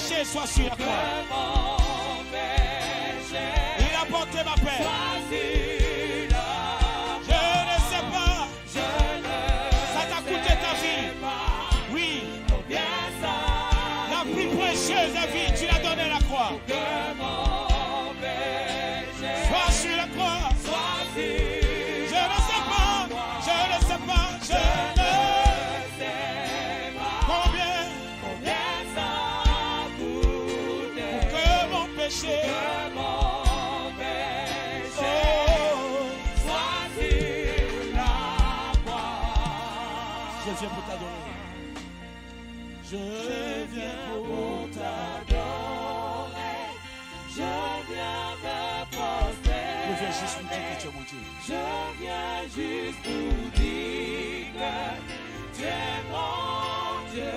péché soit sur la croix. Il a porté ma paix. Je ne sais pas. Ça t'a coûté ta vie. Oui. La plus précieuse vie, tu l'as donnée à la croix. Sois sur la croix. Je ne sais pas. Combien ça coûte pour que mon péché soit sur la croix. Je viens pour t'adorer. Je viens pour t'adorer. Je viens me prostrer. Je viens juste pour dire que tu es mon Dieu. Je viens juste pour dire que tu es mon Dieu.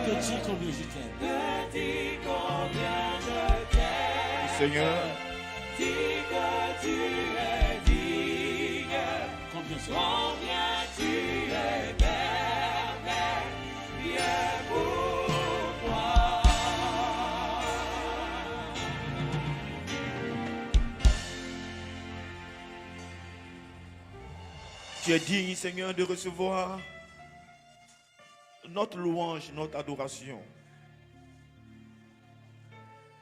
Que dis combien je t'aime. Que dis combien je t'aime. Seigneur, dis que tu es digne. Combien tu es merveilleux pour moi. tu es digne, Seigneur, de recevoir notre louange, notre adoration.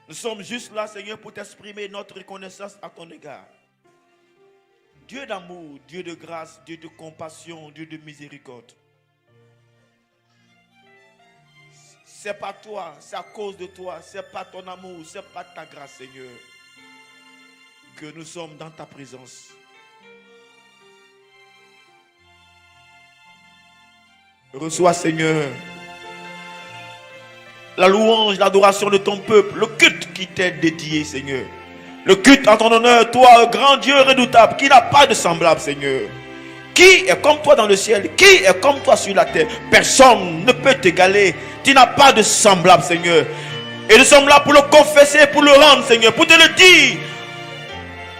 Nous sommes juste là, Seigneur, pour t'exprimer notre reconnaissance à ton égard. Dieu d'amour, Dieu de grâce, Dieu de compassion, Dieu de miséricorde. C'est pas toi, c'est à cause de toi, c'est pas ton amour, c'est pas ta grâce, Seigneur, que nous sommes dans ta présence. Reçois, Seigneur, la louange, l'adoration de ton peuple, le culte qui t'est dédié, Seigneur. Le culte en ton honneur, toi, grand Dieu redoutable, qui n'a pas de semblable, Seigneur. Qui est comme toi dans le ciel? Qui est comme toi sur la terre? Personne ne peut t'égaler. Tu n'as pas de semblable, Seigneur. Et nous sommes là pour le confesser, pour le rendre, Seigneur, pour te le dire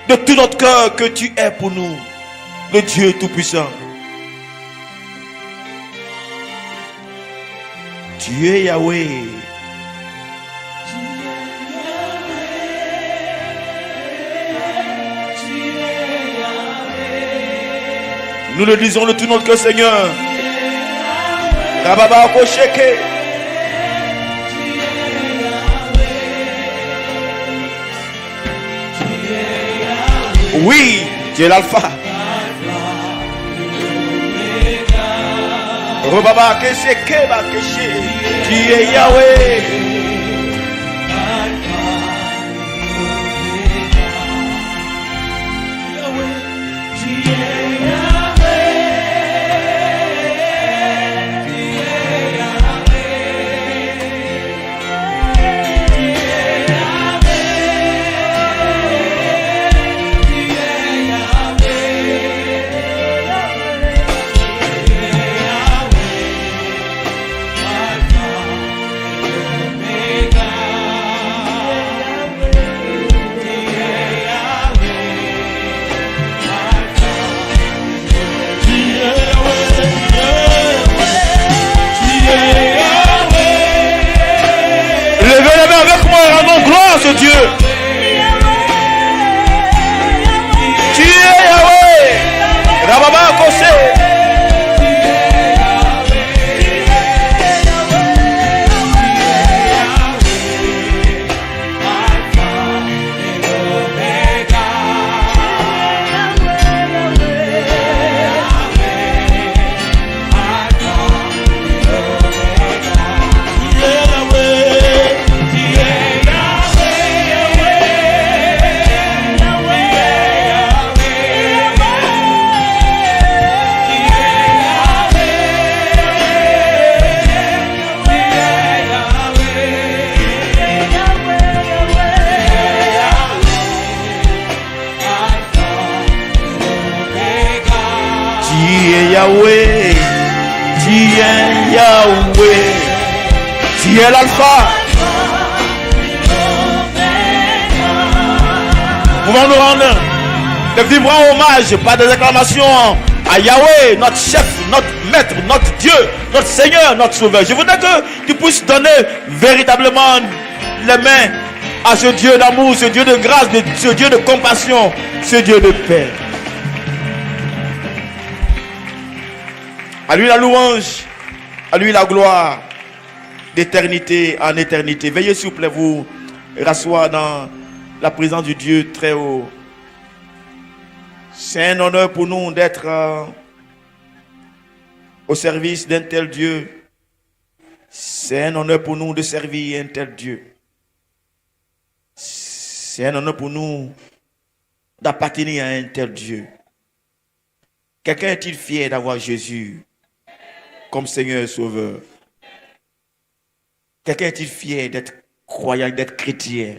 de tout notre cœur que tu es pour nous, le Dieu Tout-Puissant. Tu es Yahweh. Nous le disons de tout notre cœur, Seigneur. Rababa Kosheke. Oui, tu es l'alpha. Rababa Kesheke Bakeshe. Tu es Yahweh. Ce Dieu, tu es Yahweh. Rababa Kose. Yahweh, tu es Yahweh, tu es l'alpha. Pouvons nous rendre de vibrants hommages par des acclamations à Yahweh, notre chef, notre maître, notre Dieu, notre Seigneur, notre sauveur. Je voudrais que tu puisses donner véritablement les mains à ce Dieu d'amour, ce Dieu de grâce, ce Dieu de compassion, ce Dieu de paix. À lui la louange, à lui la gloire, d'éternité en éternité. Veuillez s'il vous plaît vous rasseoir dans la présence du Dieu très haut. C'est un honneur pour nous d'être au service d'un tel Dieu. C'est un honneur pour nous de servir un tel Dieu. C'est un honneur pour nous d'appartenir à un tel Dieu. Quelqu'un est-il fier d'avoir Jésus comme Seigneur et Sauveur? Quelqu'un est-il fier d'être croyant, d'être chrétien?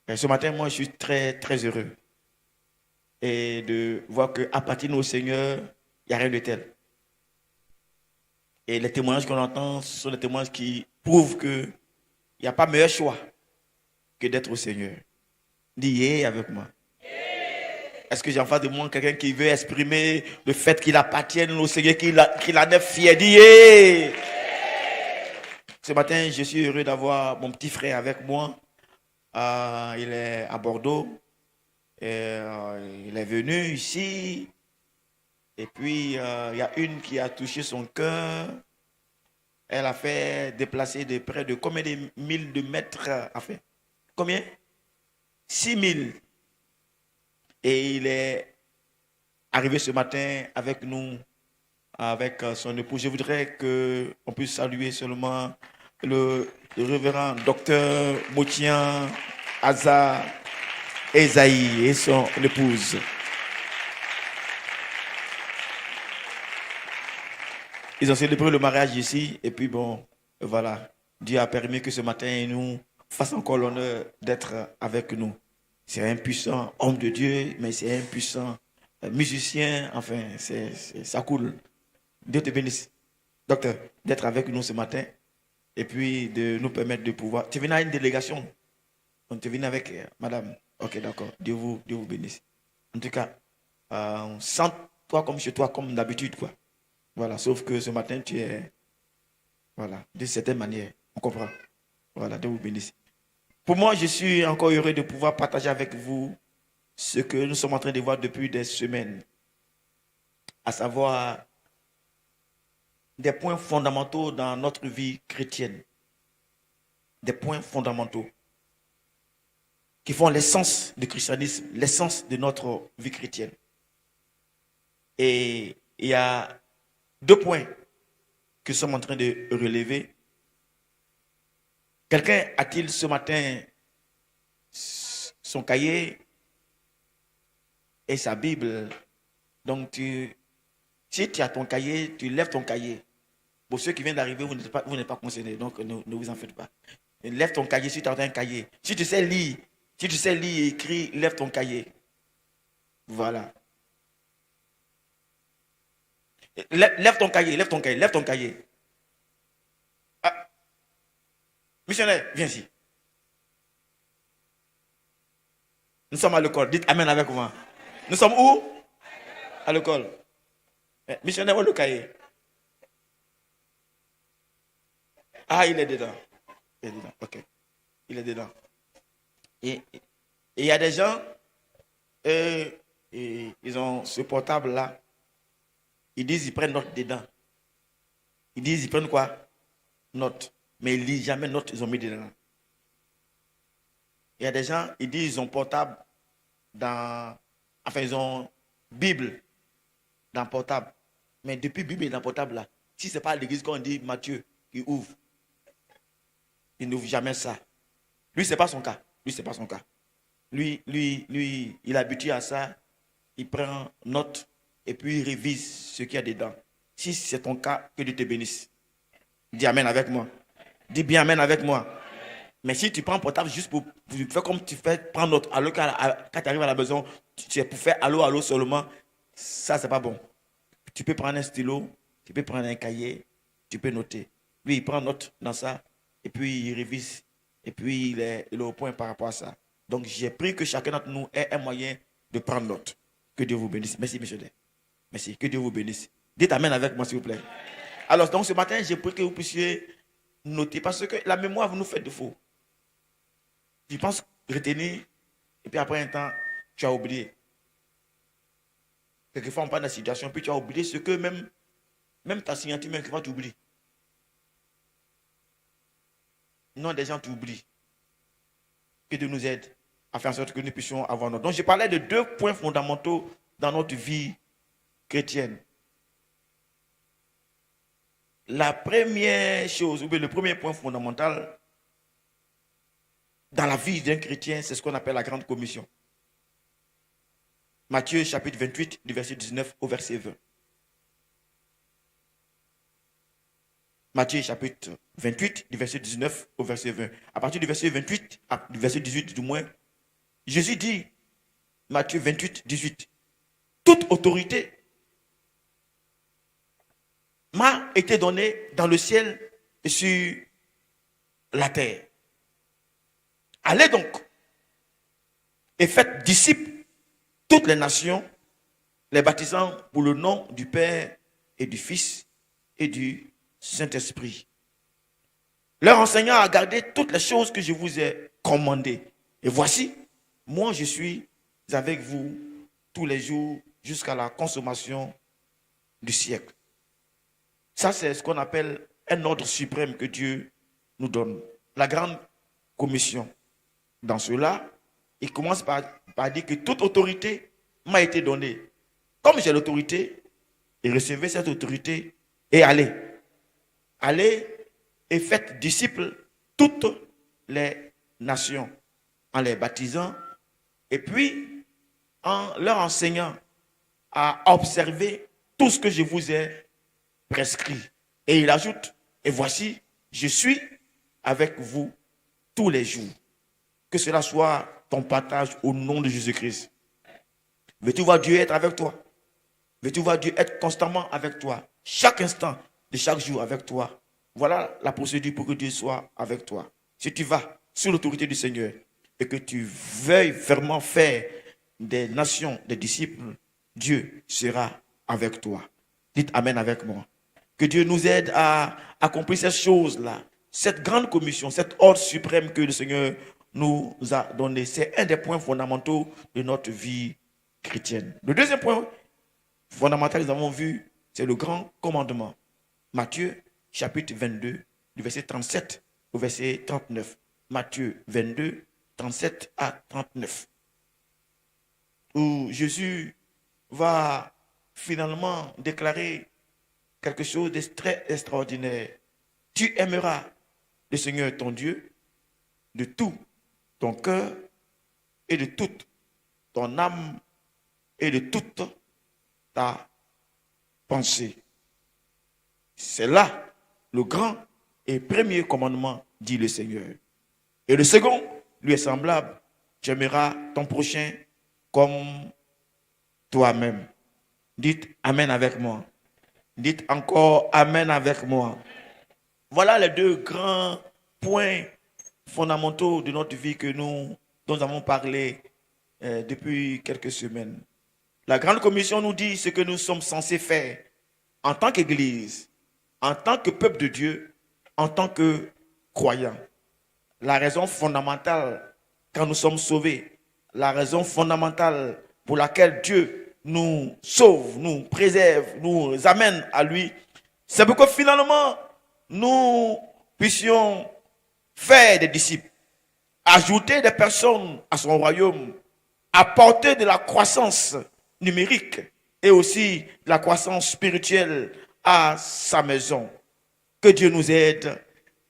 Et ce matin, moi, je suis très, très heureux. Et de voir qu'appartenir au Seigneur, il n'y a rien de tel. Et les témoignages qu'on entend sont des témoignages qui prouvent qu'il n'y a pas meilleur choix que d'être au Seigneur. Dis avec moi. Est-ce que j'ai en face de moi quelqu'un qui veut exprimer le fait qu'il appartienne au Seigneur, qu'il en est fier? Dis Ce matin, je suis heureux d'avoir mon petit frère avec moi. Il est à Bordeaux. Et, il est venu ici. Et puis, il y a une qui a touché son cœur. Elle a fait déplacer de près de combien de milles de mètres a fait? Combien? 6000. Et il est arrivé ce matin avec nous, avec son époux. Je voudrais qu'on puisse saluer seulement le révérend docteur Moutian Aza Esaïe et son épouse. Ils ont célébré le mariage ici et puis bon, voilà. Dieu a permis que ce matin, il nous fasse encore l'honneur d'être avec nous. C'est un puissant homme de Dieu, mais c'est un puissant musicien. Enfin, ça coule. Dieu te bénisse, docteur, d'être avec nous ce matin et puis de nous permettre de pouvoir... Tu es venu à une délégation? On te venu avec madame? Ok, d'accord. Dieu vous bénisse. En tout cas, sens-toi comme chez toi, comme d'habitude, quoi. Voilà, sauf que ce matin, tu es... Voilà, de certaine manière. On comprend. Voilà, Dieu vous bénisse. Pour moi, je suis encore heureux de pouvoir partager avec vous ce que nous sommes en train de voir depuis des semaines. À savoir des points fondamentaux dans notre vie chrétienne. Des points fondamentaux qui font l'essence du christianisme, l'essence de notre vie chrétienne. Et il y a 2 points que nous sommes en train de relever. Quelqu'un a-t-il ce matin son cahier et sa Bible? Donc, si tu as ton cahier, tu lèves ton cahier. Pour ceux qui viennent d'arriver, vous n'êtes pas concernés, donc ne vous en faites pas. Lève ton cahier si tu as un cahier. Si tu sais lire et écrire, lève ton cahier. Voilà. Lève ton cahier. Ah. Missionnaire, viens ici. Nous sommes à l'école. Dites Amen avec moi. Nous sommes où? À l'école. Missionnaire, où est le cahier? Ah, il est dedans. Il est dedans. Ok. Il est dedans. Et il y a des gens, ils ont ce portable là. Ils disent ils prennent note dedans. Ils disent ils prennent quoi? Note. Mais ils lisent jamais note, ils ont mis dedans. Il y a des gens, ils disent ils ont portable ils ont Bible dans portable. Mais depuis Bible est dans portable là, si ce n'est pas à l'église qu'on dit Matthieu, il ouvre. Il n'ouvre jamais ça. Lui, ce n'est pas son cas. Lui, il est habitué à ça. Il prend note et puis il révise ce qu'il y a dedans. Si c'est ton cas, que Dieu te bénisse. Dis Amen avec moi. Dis bien Amen avec moi. Mais si tu prends portable juste pour faire comme tu fais, prendre note, alors quand tu arrives à la maison, tu es pour faire allô seulement, ça, c'est pas bon. Tu peux prendre un stylo, tu peux prendre un cahier, tu peux noter. Lui, il prend note dans ça, et puis il révise, et puis il est au point par rapport à ça. Donc, j'ai pris que chacun d'entre nous ait un moyen de prendre note. Que Dieu vous bénisse. Merci, monsieur. Merci, que Dieu vous bénisse. Dites Amen avec moi, s'il vous plaît. Alors, donc, ce matin, j'ai pris que vous puissiez noter parce que la mémoire nous fait défaut. Tu penses retenir et puis après un temps, tu as oublié. Quelquefois, on parle de la situation, puis tu as oublié ce que même ta signature, même quelquefois, tu oublies. Non, des gens t'oublient. Que Dieu nous aide à faire en sorte que nous puissions avoir notre. Donc, je parlais de 2 points fondamentaux dans notre vie chrétienne. La première chose, ou bien le premier point fondamental dans la vie d'un chrétien, c'est ce qu'on appelle la grande commission. Matthieu chapitre 28, du verset 19 au verset 20. Matthieu chapitre 28, du verset 19 au verset 20. À partir du verset 28, du verset 18 du moins, Jésus dit, Matthieu 28, 18, toute autorité m'a été donnée dans le ciel et sur la terre. Allez donc et faites disciples toutes les nations, les baptisant pour le nom du Père et du Fils et du Saint-Esprit, leur enseignant à garder toutes les choses que je vous ai commandées. Et voici, moi je suis avec vous tous les jours jusqu'à la consommation du siècle. Ça, c'est ce qu'on appelle un ordre suprême que Dieu nous donne. La grande commission. Dans cela, il commence par dire que toute autorité m'a été donnée. Comme j'ai l'autorité, et recevez cette autorité et allez. Allez et faites disciples toutes les nations en les baptisant et puis en leur enseignant à observer tout ce que je vous ai prescrit. Et il ajoute, et voici, je suis avec vous tous les jours. Que cela soit ton partage au nom de Jésus-Christ. Veux-tu voir Dieu être avec toi? Veux-tu voir Dieu être constamment avec toi? Chaque instant de chaque jour avec toi. Voilà la procédure pour que Dieu soit avec toi. Si tu vas sous l'autorité du Seigneur et que tu veuilles vraiment faire des nations, des disciples, Dieu sera avec toi. Dites Amen avec moi. Que Dieu nous aide à accomplir ces choses-là. Cette grande commission, cet ordre suprême que le Seigneur nous a donné. C'est un des points fondamentaux de notre vie chrétienne. Le deuxième point fondamental, nous avons vu, c'est le grand commandement. Matthieu, chapitre 22, du verset 37 au verset 39. Matthieu 22, 37 à 39. Où Jésus va finalement déclarer quelque chose de très extraordinaire. Tu aimeras le Seigneur ton Dieu de tout ton cœur et de toute ton âme et de toute ta pensée. C'est là le grand et premier commandement, dit le Seigneur. Et le second lui est semblable. Tu aimeras ton prochain comme toi-même. Dites Amen avec moi. Dites encore Amen avec moi. Voilà les 2 grands points fondamentaux de notre vie dont nous avons parlé depuis quelques semaines. La grande commission nous dit ce que nous sommes censés faire en tant qu'Église, en tant que peuple de Dieu, en tant que croyants. La raison fondamentale quand nous sommes sauvés, la raison fondamentale pour laquelle Dieu nous sauve, nous préserve, nous amène à lui, c'est pour que finalement nous puissions faire des disciples, ajouter des personnes à son royaume, apporter de la croissance numérique et aussi de la croissance spirituelle à sa maison. Que Dieu nous aide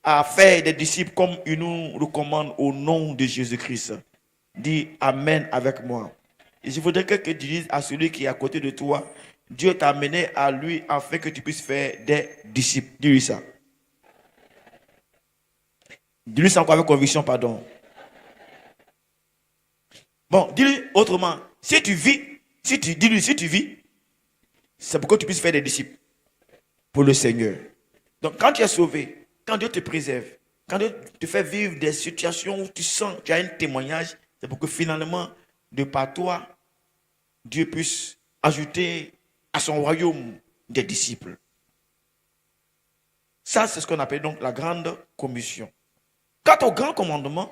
à faire des disciples comme il nous recommande au nom de Jésus-Christ. Dis Amen avec moi. Et je voudrais que tu dises à celui qui est à côté de toi, Dieu t'a amené à lui afin que tu puisses faire des disciples. Dis-lui ça. Dis-lui ça encore avec conviction, pardon. Bon, dis-lui autrement. Si tu vis, dis-lui, si tu vis, c'est pour que tu puisses faire des disciples pour le Seigneur. Donc, quand tu es sauvé, quand Dieu te préserve, quand Dieu te fait vivre des situations où tu sens, tu as un témoignage, c'est pour que finalement, de par toi, Dieu puisse ajouter à son royaume des disciples. Ça, c'est ce qu'on appelle donc la grande commission. Quant au grand commandement,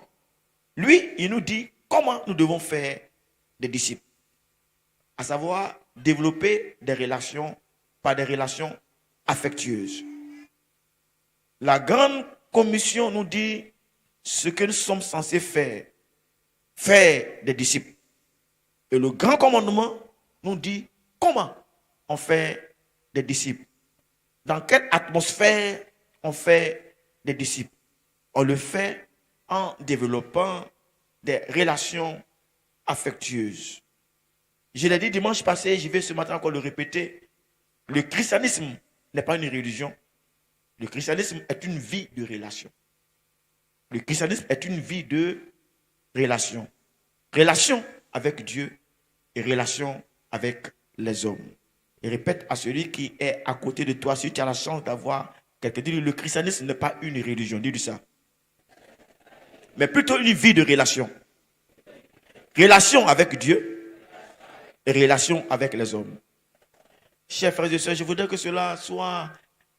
lui, il nous dit comment nous devons faire des disciples. À savoir, développer des relations, par des relations affectueuses. La grande commission nous dit ce que nous sommes censés faire. Faire des disciples. Et le grand commandement nous dit comment on fait des disciples. Dans quelle atmosphère on fait des disciples. On le fait en développant des relations affectueuses. Je l'ai dit dimanche passé, je vais ce matin encore le répéter. Le christianisme n'est pas une religion. Le christianisme est une vie de relation. Le christianisme est une vie de relation. Relation avec Dieu et relation avec les hommes. Et répète à celui qui est à côté de toi, si tu as la chance d'avoir quelqu'un, dis-lui, le christianisme n'est pas une religion, dis-lui ça. Mais plutôt une vie de relation. Relation avec Dieu et relation avec les hommes. Chers frères et sœurs, je voudrais que cela soit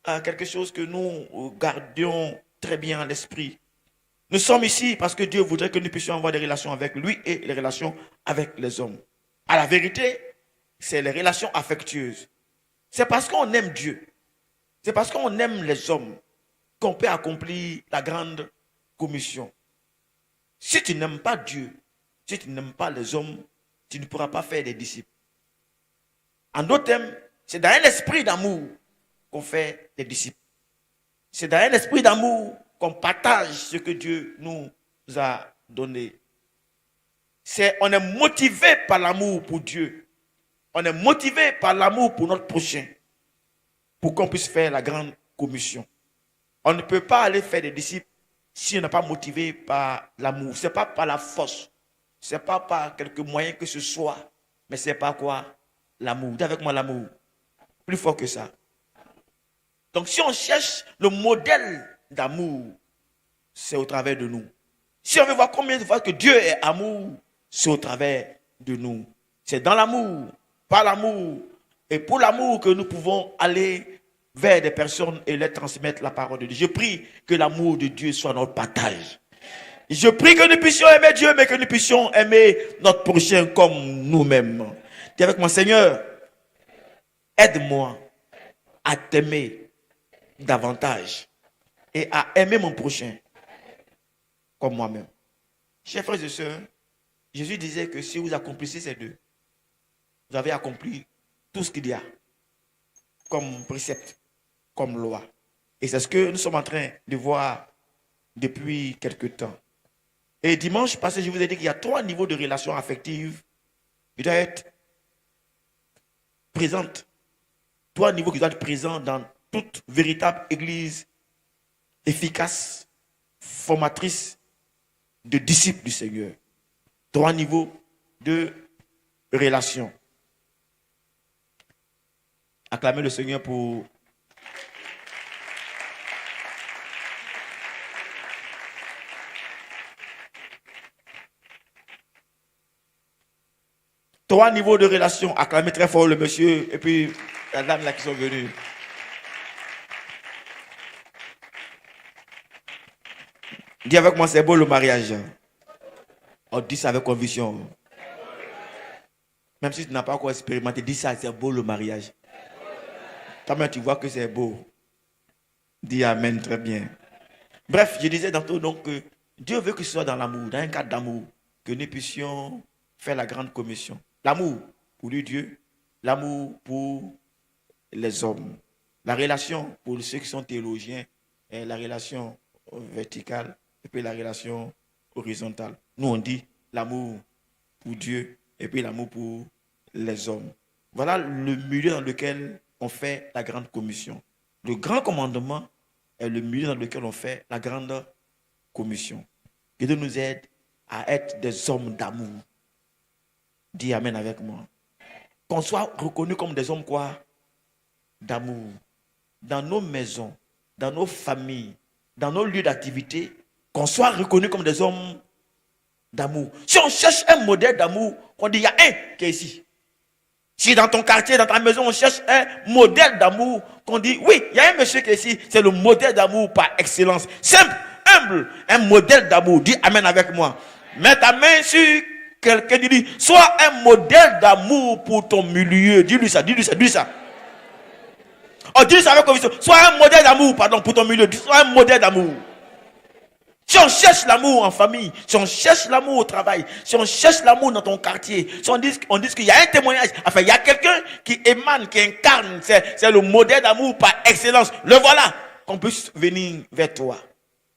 quelque chose que nous gardions très bien à l'esprit. Nous sommes ici parce que Dieu voudrait que nous puissions avoir des relations avec lui et les relations avec les hommes. À la vérité, c'est les relations affectueuses. C'est parce qu'on aime Dieu, c'est parce qu'on aime les hommes qu'on peut accomplir la grande commission. Si tu n'aimes pas Dieu, si tu n'aimes pas les hommes, tu ne pourras pas faire des disciples. En d'autres termes, c'est dans un esprit d'amour qu'on fait des disciples. C'est dans un esprit d'amour qu'on partage ce que Dieu nous a donné. On est motivé par l'amour pour Dieu. On est motivé par l'amour pour notre prochain. Pour qu'on puisse faire la grande commission. On ne peut pas aller faire des disciples si on n'est pas motivé par l'amour. Ce n'est pas par la force. Ce n'est pas par quelque moyen que ce soit. Mais c'est par quoi? L'amour. Dis avec moi l'amour. Plus fort que ça. Donc si on cherche le modèle d'amour, c'est au travers de nous. Si on veut voir combien de fois que Dieu est amour, c'est au travers de nous. C'est dans l'amour, par l'amour et pour l'amour que nous pouvons aller vers des personnes et leur transmettre la parole de Dieu. Je prie que l'amour de Dieu soit notre partage. Je prie que nous puissions aimer Dieu, mais que nous puissions aimer notre prochain comme nous-mêmes. Dis avec moi, Seigneur, aide-moi à t'aimer davantage et à aimer mon prochain comme moi-même. Chers frères et sœurs, Jésus disait que si vous accomplissez ces deux, vous avez accompli tout ce qu'il y a comme précepte, comme loi. Et c'est ce que nous sommes en train de voir depuis quelque temps. Et dimanche passé, je vous ai dit qu'il y a 3 niveaux de relations affectives qui doivent être présentes. 3 niveaux qui doivent être présents dans toute véritable église efficace, formatrice de disciples du Seigneur. 3 niveaux de relations. Acclamez le Seigneur pour... Trois niveaux de relations. Acclamez très fort le monsieur et puis la dame là qui sont venues. Dis avec moi, c'est beau le mariage. On dit ça avec conviction. Même si tu n'as pas encore expérimenté, dis ça, c'est beau le mariage. Toi-même, tu vois que c'est beau. Dis amen, très bien. Bref, je disais tantôt donc que Dieu veut que ce soit dans l'amour, dans un cadre d'amour, que nous puissions faire la grande commission. L'amour pour lui, Dieu, l'amour pour les hommes. La relation pour ceux qui sont théologiens, est la relation verticale et puis la relation horizontale. Nous, on dit l'amour pour Dieu et puis l'amour pour les hommes. Voilà le milieu dans lequel on fait la grande commission. Le grand commandement est le milieu dans lequel on fait la grande commission. Que Dieu nous aide à être des hommes d'amour. Dis amen avec moi. Qu'on soit reconnus comme des hommes quoi? D'amour. Dans nos maisons, dans nos familles, dans nos lieux d'activité, qu'on soit reconnus comme des hommes d'amour. Si on cherche un modèle d'amour, on dit il y a un qui est ici. Si dans ton quartier, dans ta maison, on cherche un modèle d'amour, qu'on dit, oui, il y a un monsieur qui est ici, c'est le modèle d'amour par excellence. Simple, humble, un modèle d'amour. Dis amen avec moi. Mets ta main sur quelqu'un, dit, sois un modèle d'amour pour ton milieu. Dis-lui ça, dis-lui ça, dis-lui ça. Oh, dis ça avec conviction. Sois un modèle d'amour, pardon, pour ton milieu. Sois un modèle d'amour. Si on cherche l'amour en famille, si on cherche l'amour au travail, si on cherche l'amour dans ton quartier, si on dit qu'il y a un témoignage, enfin il y a quelqu'un qui émane, qui incarne, c'est le modèle d'amour par excellence. Le voilà, qu'on puisse venir vers toi.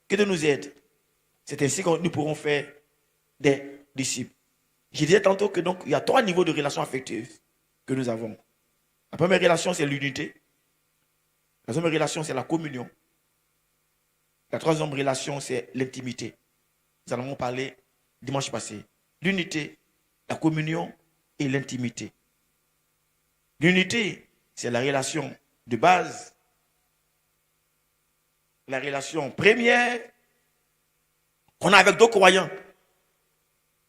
Que Dieu nous aide. C'est ainsi que nous pourrons faire des disciples. Je disais tantôt que donc il y a 3 niveaux de relations affectives que nous avons. La première relation, c'est l'unité. La deuxième relation, c'est la communion. La troisième relation, c'est l'intimité. Nous en avons parlé dimanche passé. L'unité, la communion et l'intimité. L'unité, c'est la relation de base, la relation première qu'on a avec d'autres croyants,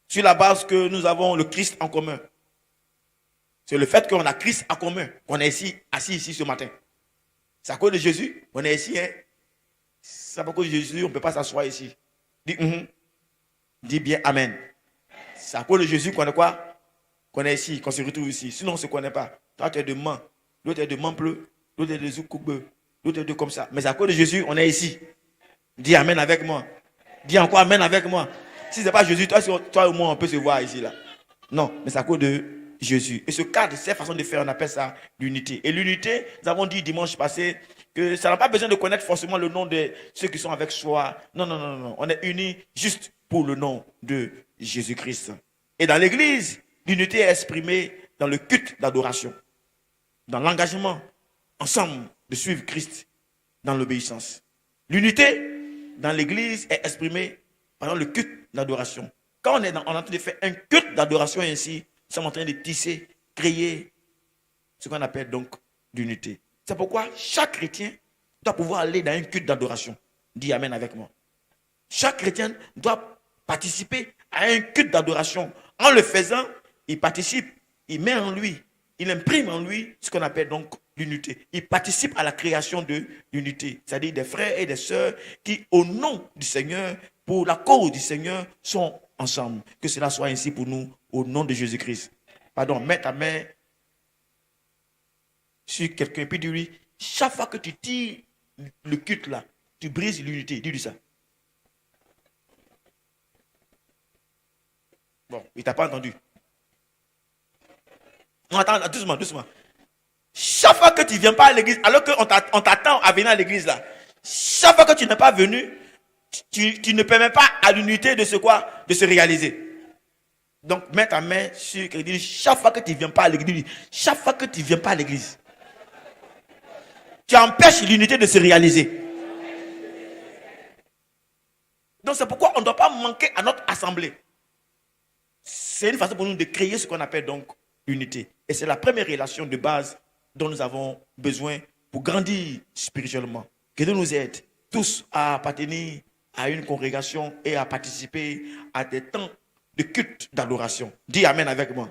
sur la base que nous avons le Christ en commun. C'est le fait qu'on a Christ en commun, qu'on est ici, assis ici ce matin. C'est à cause de Jésus, on est ici, hein. C'est à cause de Jésus, on ne peut pas s'asseoir ici. Dis, dis bien Amen. C'est à cause de Jésus qu'on est quoi? Qu'on est ici, qu'on se retrouve ici. Sinon, on ne se connaît pas. Toi, tu es de Mans, l'autre est de Mampleu, l'autre est de Zoukoube, l'autre est de comme ça. Mais c'est à cause de Jésus, on est ici. Dis Amen avec moi. Dis encore Amen avec moi. Si ce n'est pas Jésus, toi ou moi, on peut se voir ici, là. Non, mais c'est à cause de Jésus. Et ce cadre, cette façon de faire, on appelle ça l'unité. Et l'unité, nous avons dit dimanche passé que ça n'a pas besoin de connaître forcément le nom de ceux qui sont avec soi. Non, non, non, non. On est unis juste pour le nom de Jésus-Christ. Et dans l'église, l'unité est exprimée dans le culte d'adoration, dans l'engagement ensemble de suivre Christ dans l'obéissance. L'unité dans l'église est exprimée pendant le culte d'adoration. Quand on est en train de faire un culte d'adoration ainsi, nous sommes en train de tisser, créer ce qu'on appelle donc l'unité. C'est pourquoi chaque chrétien doit pouvoir aller dans un culte d'adoration. Dis Amen avec moi. Chaque chrétien doit participer à un culte d'adoration. En le faisant, il participe, il met en lui, il imprime en lui ce qu'on appelle donc l'unité. Il participe à la création de l'unité. C'est-à-dire des frères et des sœurs qui, au nom du Seigneur, pour la cause du Seigneur, sont ensemble. Que cela soit ainsi pour nous, au nom de Jésus-Christ. Pardon, mets ta main sur quelqu'un, puis dis-lui, chaque fois que tu tires le culte là, tu brises l'unité. Dis-lui ça. Bon, il ne t'a pas entendu. Non, attends, doucement, doucement. Chaque fois que tu ne viens pas à l'église, alors qu'on t'attend à venir à l'église là, chaque fois que tu n'es pas venu, tu ne permets pas à l'unité de se réaliser. Donc, mets ta main sur quelqu'un, chaque fois que tu ne viens pas à l'église, chaque fois que tu ne viens pas à l'église, tu empêches l'unité de se réaliser. Donc, c'est pourquoi on ne doit pas manquer à notre assemblée. C'est une façon pour nous de créer ce qu'on appelle donc l'unité. Et c'est la première relation de base dont nous avons besoin pour grandir spirituellement. Que Dieu nous aide tous à appartenir à une congrégation et à participer à des temps de culte d'adoration. Dis Amen avec moi.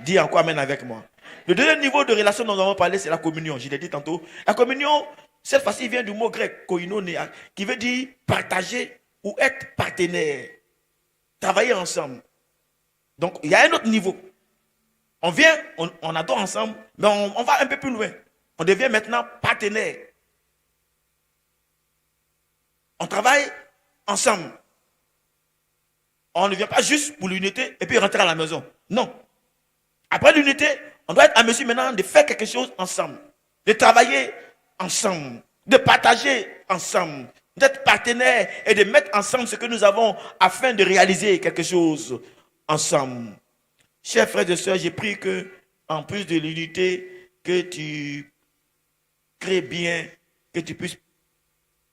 Dis encore Amen avec moi. Le deuxième niveau de relation dont nous avons parlé, c'est la communion. Je l'ai dit tantôt. La communion, cette fois-ci, vient du mot grec koinonia, qui veut dire partager ou être partenaire. Travailler ensemble. Donc, il y a un autre niveau. On vient, on adore ensemble, mais on va un peu plus loin. On devient maintenant partenaire. On travaille ensemble. On ne vient pas juste pour l'unité et puis rentrer à la maison. Non. Après l'unité, on doit être à mesure maintenant de faire quelque chose ensemble. De travailler ensemble. De partager ensemble. D'être partenaire et de mettre ensemble ce que nous avons afin de réaliser quelque chose ensemble. Chers frères et sœurs, j'ai pris que, en plus de l'unité, que tu crées bien, que tu puisses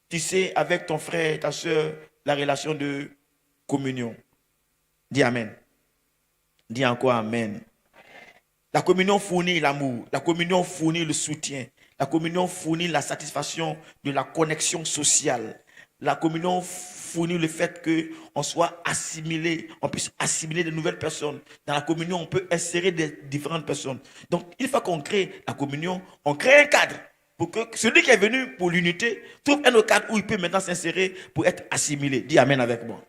tisser avec ton frère et ta sœur la relation de communion. Dis Amen. Dis encore Amen. La communion fournit l'amour. La communion fournit le soutien. La communion fournit la satisfaction de la connexion sociale. la communion fournit le fait qu'on soit assimilé, on puisse assimiler de nouvelles personnes. Dans la communion, on peut insérer des différentes personnes. Donc, une fois qu'on crée la communion, on crée un cadre pour que celui qui est venu pour l'unité trouve un autre cadre où il peut maintenant s'insérer pour être assimilé. Dis Amen avec moi.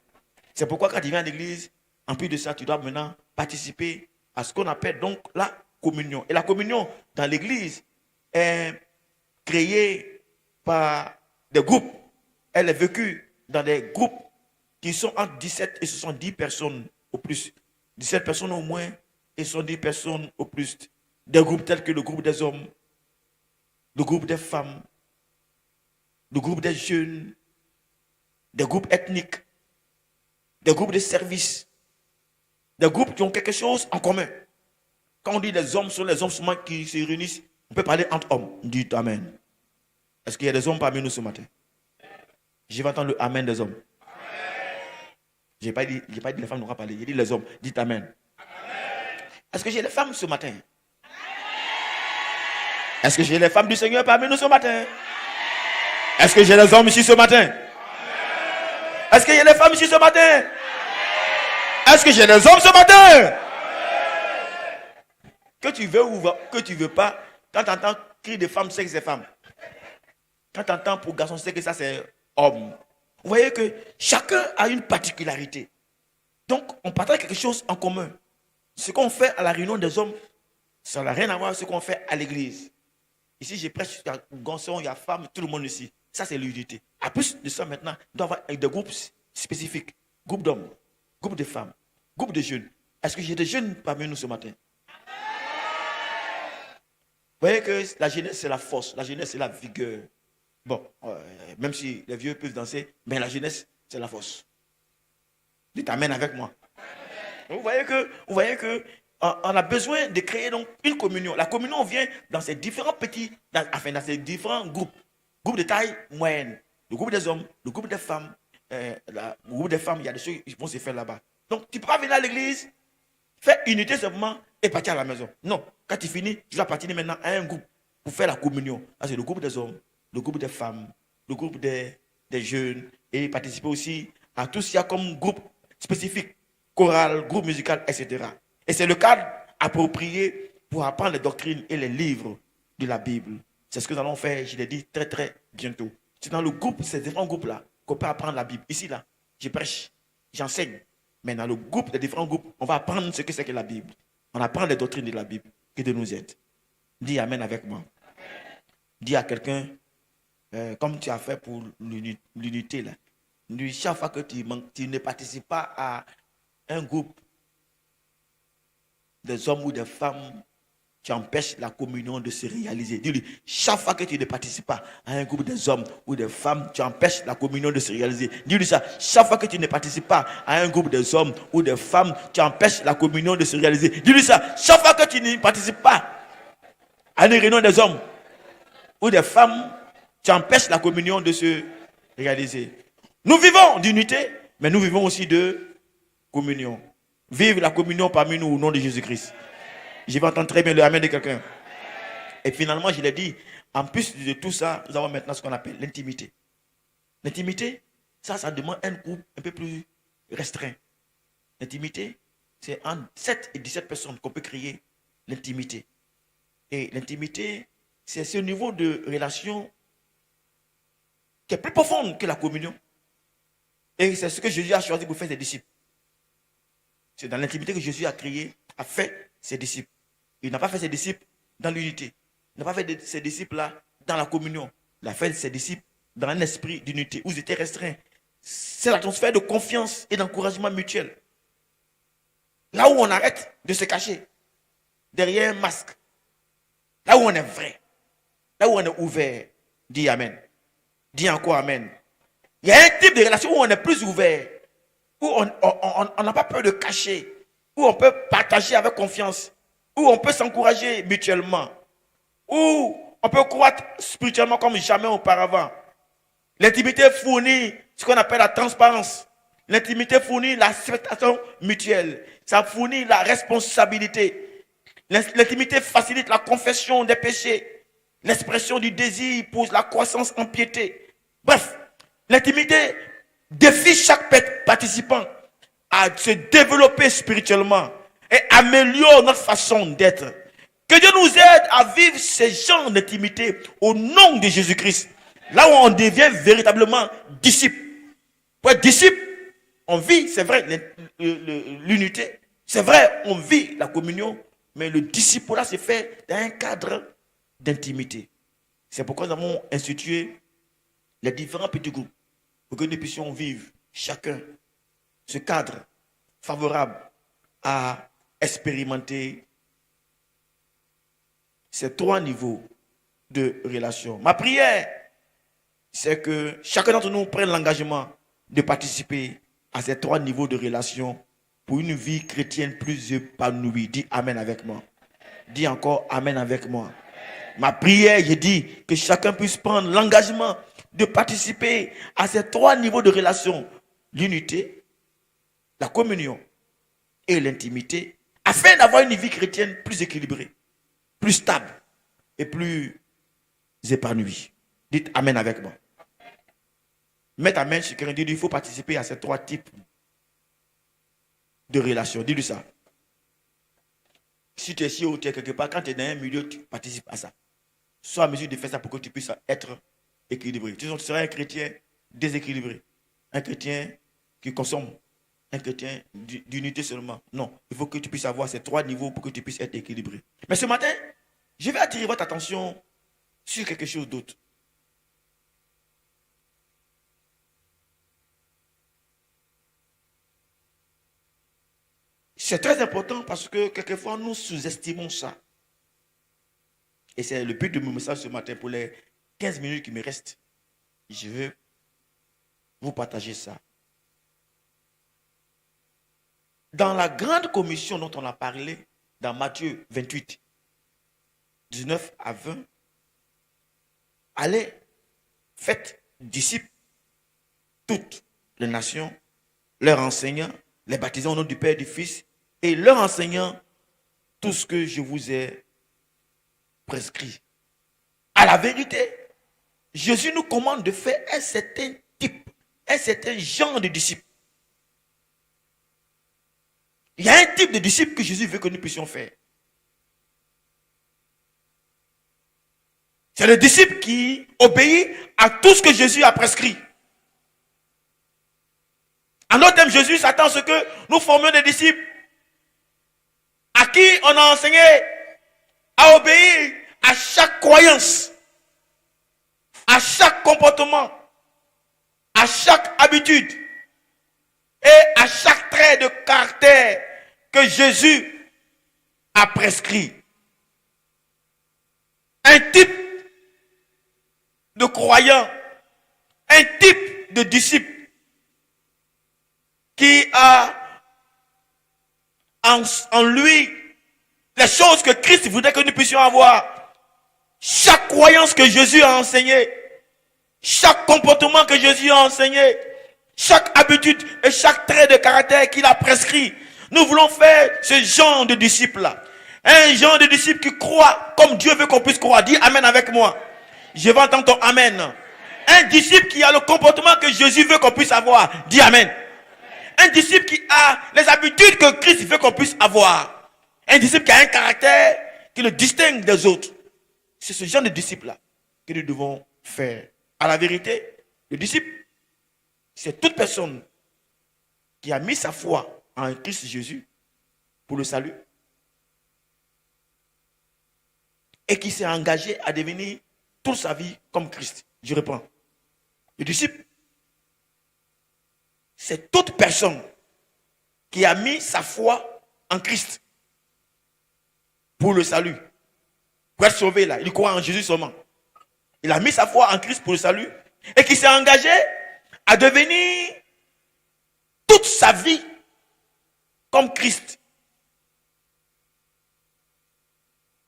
C'est pourquoi quand tu viens à l'église, en plus de ça, tu dois maintenant participer à ce qu'on appelle donc la communion. Et la communion dans l'église est créée par des groupes. Elle est vécue dans des groupes qui sont entre 17 et 70 personnes au plus. 17 personnes au moins et 70 personnes au plus. Des groupes tels que le groupe des hommes, le groupe des femmes, le groupe des jeunes, des groupes ethniques, des groupes de services, des groupes qui ont quelque chose en commun. Quand on dit les hommes sont les hommes souvent qui se réunissent, on peut parler entre hommes. Dites Amen. Est-ce qu'il y a des hommes parmi nous ce matin? Je vais entendre le Amen des hommes. Je n'ai pas dit les femmes n'ont pas parlé. J'ai dit les hommes. Dites Amen. Est-ce que j'ai les femmes ce matin? Est-ce que j'ai les femmes du Seigneur parmi nous ce matin? Est-ce que j'ai les hommes ici ce matin? Est-ce qu'il y a les femmes ici ce matin? Est-ce que j'ai les hommes ce matin? Que tu veux ou que tu ne veux pas, quand tu entends cri de femmes, c'est que c'est femme. Quand tu entends pour garçon, c'est que ça c'est homme. Vous voyez que chacun a une particularité. Donc, on partage quelque chose en commun. Ce qu'on fait à la réunion des hommes, ça n'a rien à voir avec ce qu'on fait à l'église. Ici, je prêche, il y a garçon, il y a femme, tout le monde ici. Ça, c'est l'unité. À plus de ça, maintenant, il doit y avoir des groupes spécifiques. Groupe d'hommes, groupe de femmes, groupe de jeunes. Est-ce que j'ai des jeunes parmi nous ce matin? Vous voyez que la jeunesse, c'est la force. La jeunesse, c'est la vigueur. Bon, même si les vieux peuvent danser, mais la jeunesse, c'est la force. Dites Amen avec moi. Vous voyez que on a besoin de créer donc une communion. La communion vient dans ces différents dans ces différents groupes. Groupe de taille moyenne. Le groupe des hommes, le groupe des femmes. Le groupe des femmes, il y a des choses qui vont se faire là-bas. Donc, tu ne peux pas venir à l'église, faire unité simplement et partir à la maison. Non, quand tu finis, tu vas partir maintenant à un groupe pour faire la communion. C'est le groupe des hommes, le groupe des femmes, le groupe des jeunes et participer aussi à tout ce qu'il y a comme groupe spécifique, chorale, groupe musical, etc. Et c'est le cadre approprié pour apprendre les doctrines et les livres de la Bible. C'est ce que nous allons faire, je l'ai dit, très très bientôt. C'est dans le groupe, ces différents groupes-là, qu'on peut apprendre la Bible. Ici, là, je prêche, j'enseigne. Mais dans le groupe, les différents groupes, on va apprendre ce que c'est que la Bible. On apprend les doctrines de la Bible. Que Dieu nous aide. Dis Amen avec moi. Dis à quelqu'un, comme tu as fait pour l'unité, là. Dis, chaque fois que tu ne participes pas à un groupe des hommes ou des femmes, tu empêches la communion de se réaliser. Dis-lui, chaque fois que tu ne participes pas à un groupe des hommes ou des femmes, tu empêches la communion de se réaliser. Dis-lui ça, chaque fois que tu ne participes pas à un groupe des hommes ou des femmes, tu empêches la communion de se réaliser. Dis-lui ça, chaque fois que tu ne participes pas à une réunion des hommes ou des femmes, tu empêches la communion de se réaliser. Nous vivons d'unité, mais nous vivons aussi de communion. Vive la communion parmi nous au nom de Jésus-Christ. Je vais entendre très bien le Amen de quelqu'un. Et finalement, je l'ai dit, en plus de tout ça, nous avons maintenant ce qu'on appelle l'intimité. L'intimité, ça demande un groupe un peu plus restreint. L'intimité, c'est entre 7 et 17 personnes qu'on peut créer l'intimité. Et l'intimité, c'est ce niveau de relation qui est plus profonde que la communion. Et c'est ce que Jésus a choisi pour faire ses disciples. C'est dans l'intimité que Jésus a fait ses disciples. Il n'a pas fait ses disciples dans l'unité. Il n'a pas fait ses disciples là dans la communion. Il a fait ses disciples dans un esprit d'unité où ils étaient restreints. C'est l'atmosphère de confiance et d'encouragement mutuel. Là où on arrête de se cacher derrière un masque. Là où on est vrai. Là où on est ouvert. Dis Amen. Dis encore Amen. Il y a un type de relation où on est plus ouvert. Où on n'a pas peur de cacher. Où on peut partager avec confiance. Où on peut s'encourager mutuellement. Où on peut croître spirituellement comme jamais auparavant. L'intimité fournit ce qu'on appelle la transparence. L'intimité fournit l'acceptation mutuelle. Ça fournit la responsabilité. L'intimité facilite la confession des péchés. L'expression du désir pour la croissance en piété. Bref, L'intimité défie chaque participant à se développer spirituellement et améliore notre façon d'être. Que Dieu nous aide à vivre ces genres d'intimité au nom de Jésus-Christ. Là où on devient véritablement disciple. Pour être disciple, on vit, c'est vrai, l'unité. C'est vrai, on vit la communion. Mais le disciple-là se fait dans un cadre d'intimité. C'est pourquoi nous avons institué les différents petits groupes. Pour que nous puissions vivre chacun ce cadre favorable à expérimenter ces 3 niveaux de relation. Ma prière, c'est que chacun d'entre nous prenne l'engagement de participer à ces 3 niveaux de relation pour une vie chrétienne plus épanouie. Dis Amen avec moi. Dis encore Amen avec moi. Ma prière, j'ai dit que chacun puisse prendre l'engagement de participer à ces 3 niveaux de relation. L'unité, la communion et l'intimité, afin d'avoir une vie chrétienne plus équilibrée, plus stable et plus épanouie. Dites Amen avec moi. Mettez Amen sur quelqu'un, dit il faut participer à ces 3 types de relations. Dis-lui ça. Si tu es ici ou tu es quelque part, quand tu es dans un milieu, tu participes à ça. Sois à mesure de faire ça pour que tu puisses être équilibré. Tu seras un chrétien déséquilibré. Un chrétien qui consomme. Un chrétien d'unité seulement. Non, il faut que tu puisses avoir ces 3 niveaux pour que tu puisses être équilibré. Mais ce matin, je vais attirer votre attention sur quelque chose d'autre. C'est très important parce que quelquefois nous sous-estimons ça. Et c'est le but de mon message ce matin pour les 15 minutes qui me restent. Je veux vous partager ça. Dans la grande commission dont on a parlé, dans Matthieu 28, 19 à 20, allez, faites disciples toutes les nations, leur enseignant, les baptisant au nom du Père et du Fils, et leur enseignant tout ce que je vous ai prescrit. À la vérité, Jésus nous commande de faire un certain type, un certain genre de disciples. Il y a un type de disciples que Jésus veut que nous puissions faire. C'est le disciple qui obéit à tout ce que Jésus a prescrit. En d'autres termes, Jésus s'attend à ce que nous formions des disciples à qui on a enseigné à obéir à chaque croyance, à chaque comportement, à chaque habitude et à chaque trait de caractère que Jésus a prescrit. Un type de croyant, un type de disciple qui a en lui les choses que Christ voudrait que nous puissions avoir. Chaque croyance que Jésus a enseignée, chaque comportement que Jésus a enseigné, chaque habitude et chaque trait de caractère qu'il a prescrit. Nous voulons faire ce genre de disciple-là. Un genre de disciple qui croit comme Dieu veut qu'on puisse croire. Dis Amen avec moi. Je vais entendre ton Amen. Un disciple qui a le comportement que Jésus veut qu'on puisse avoir. Dis Amen. Un disciple qui a les habitudes que Christ veut qu'on puisse avoir. Un disciple qui a un caractère qui le distingue des autres. C'est ce genre de disciple-là que nous devons faire. À la vérité, le disciple, c'est toute personne qui a mis sa foi en Christ Jésus pour le salut et qui s'est engagé à devenir toute sa vie comme Christ. Je reprends. Le disciple, c'est toute personne qui a mis sa foi en Christ pour le salut. Pour être sauvé là, il croit en Jésus seulement. Il a mis sa foi en Christ pour le salut et qui s'est engagé à devenir toute sa vie comme Christ.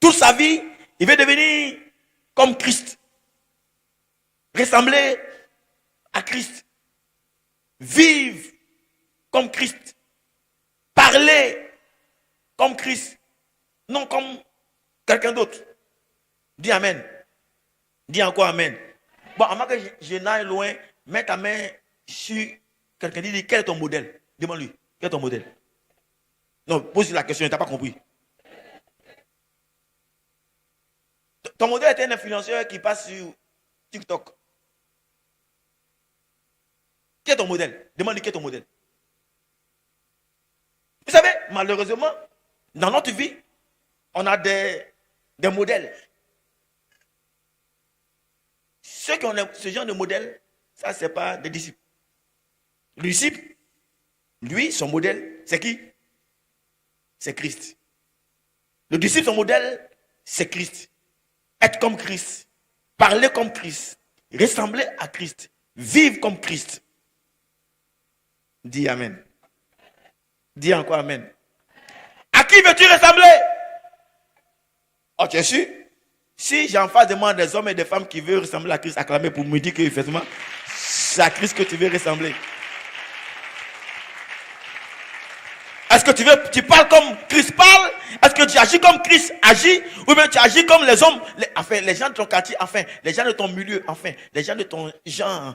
Toute sa vie, il veut devenir comme Christ. Ressembler à Christ. Vivre comme Christ. Parler comme Christ. Non comme quelqu'un d'autre. Dis Amen. Dis encore Amen. Bon, avant que je n'aille loin, mets ta main sur quelqu'un, dit quel est ton modèle? Demande-lui, quel est ton modèle? Non, pose la question, tu n'as pas compris. Ton modèle est un influenceur qui passe sur TikTok. Quel est ton modèle? Demande-lui quel est ton modèle. Vous savez, malheureusement, dans notre vie, on a des modèles. Ceux qui ont ce genre de modèle, ça, ce n'est pas des disciples. Le disciple, lui, son modèle, c'est qui? C'est Christ. Le disciple, son modèle, c'est Christ. Être comme Christ. Parler comme Christ. Ressembler à Christ. Vivre comme Christ. Dis Amen. Dis encore Amen. À qui veux-tu ressembler? Oh, tu es sûr? Si j'ai en face de moi des hommes et des femmes qui veulent ressembler à Christ, acclamer pour me dire que effectivement, c'est à Christ que tu veux ressembler. Est-ce que tu parles comme Christ parle? Est-ce que tu agis comme Christ agit? Ou bien tu agis comme les hommes, les gens de ton quartier, les gens de ton milieu, les gens de ton genre,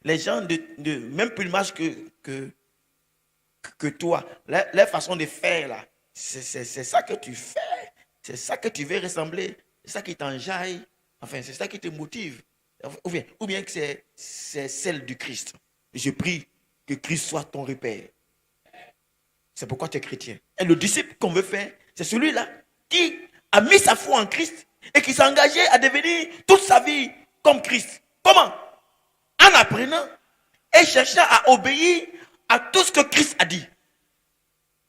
les gens de même plumage que toi. La façon de faire là, c'est ça que tu fais. C'est ça que tu veux ressembler. C'est ça qui t'enjaille. C'est ça qui te motive. Ou bien que c'est celle du Christ. Je prie que Christ soit ton repère. C'est pourquoi tu es chrétien. Et le disciple qu'on veut faire, c'est celui-là qui a mis sa foi en Christ et qui s'est engagé à devenir toute sa vie comme Christ. Comment? En apprenant et cherchant à obéir à tout ce que Christ a dit.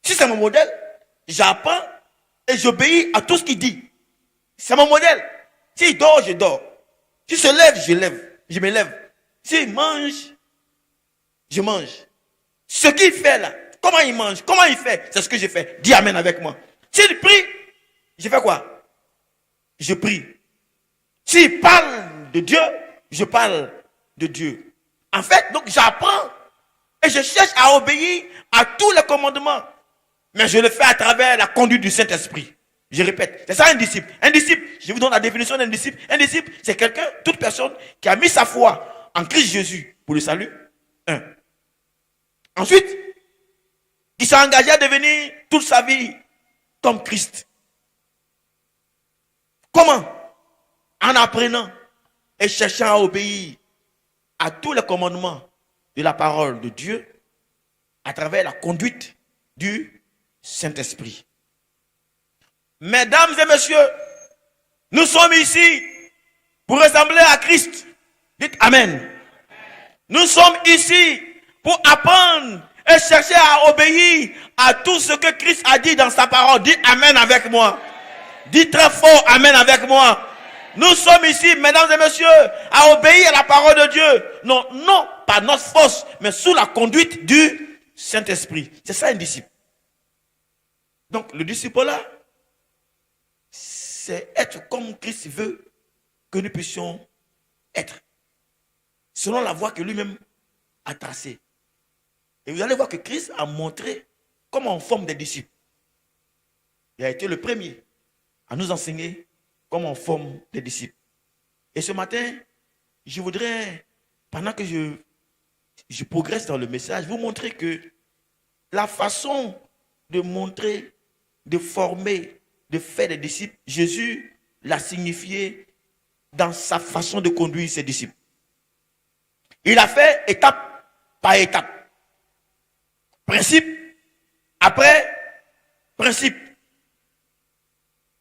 Si c'est mon modèle, j'apprends et j'obéis à tout ce qu'il dit. C'est mon modèle. S'il dort, je dors. S'il se lève, je me lève. S'il mange, je mange. Ce qu'il fait là, comment il mange, comment il fait, c'est ce que je fais. Dis Amen avec moi. S'il prie, je fais quoi? Je prie. S'il parle de Dieu, je parle de Dieu. En fait, donc j'apprends et je cherche à obéir à tous les commandements. Mais je le fais à travers la conduite du Saint-Esprit. Je répète, c'est ça un disciple. Un disciple, je vous donne la définition d'un disciple. Un disciple, c'est quelqu'un, toute personne qui a mis sa foi en Christ Jésus pour le salut. Ensuite, qui s'est engagé à devenir toute sa vie comme Christ. Comment? En apprenant et cherchant à obéir à tous les commandements de la parole de Dieu à travers la conduite du Saint-Esprit. Mesdames et messieurs, nous sommes ici pour ressembler à Christ. Dites Amen. Nous sommes ici pour apprendre et chercher à obéir à tout ce que Christ a dit dans sa parole. Dites Amen avec moi. Dites très fort Amen avec moi. Nous sommes ici, mesdames et messieurs, à obéir à la parole de Dieu. Non, pas notre force, mais sous la conduite du Saint-Esprit. C'est ça un disciple. Donc le disciple là, c'est être comme Christ veut que nous puissions être. Selon la voie que lui-même a tracée. Et vous allez voir que Christ a montré comment on forme des disciples. Il a été le premier à nous enseigner comment on forme des disciples. Et ce matin, je voudrais, pendant que je progresse dans le message, vous montrer que la façon de montrer, de former, de faire des disciples, Jésus l'a signifié dans sa façon de conduire ses disciples. Il a fait étape par étape. Principe après principe.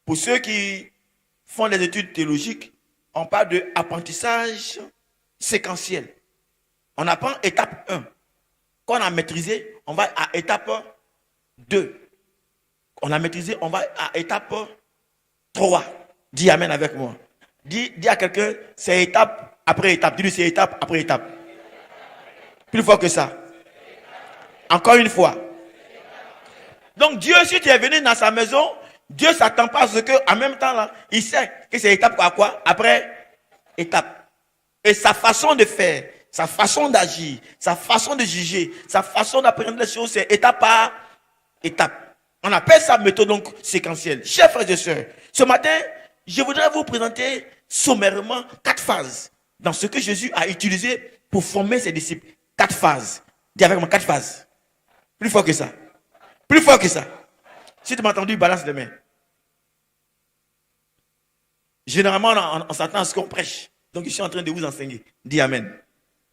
Pour ceux qui font des études théologiques, on parle de apprentissage séquentiel. On apprend étape 1. Quand on a maîtrisé, on va à étape 2. On a maîtrisé, on va à étape 3. Dis Amen avec moi. Dis à quelqu'un, c'est étape après étape. Dis-lui, c'est étape après étape. Plus fort que ça. Encore une fois. Donc Dieu, si tu es venu dans sa maison, Dieu ne s'attend pas à ce qu'en même temps, là, il sait que c'est étape à quoi? Après étape. Et sa façon de faire, sa façon d'agir, sa façon de juger, sa façon d'apprendre les choses, c'est étape par étape. On appelle ça méthode donc séquentielle. Chers frères et sœurs, ce matin, je voudrais vous présenter sommairement 4 phases dans ce que Jésus a utilisé pour former ses disciples. 4 phases. Dis avec moi, 4 phases. Plus fort que ça. Plus fort que ça. Si tu m'as entendu, balance les mains. Généralement, on s'attend à ce qu'on prêche. Donc, je suis en train de vous enseigner. Dis Amen.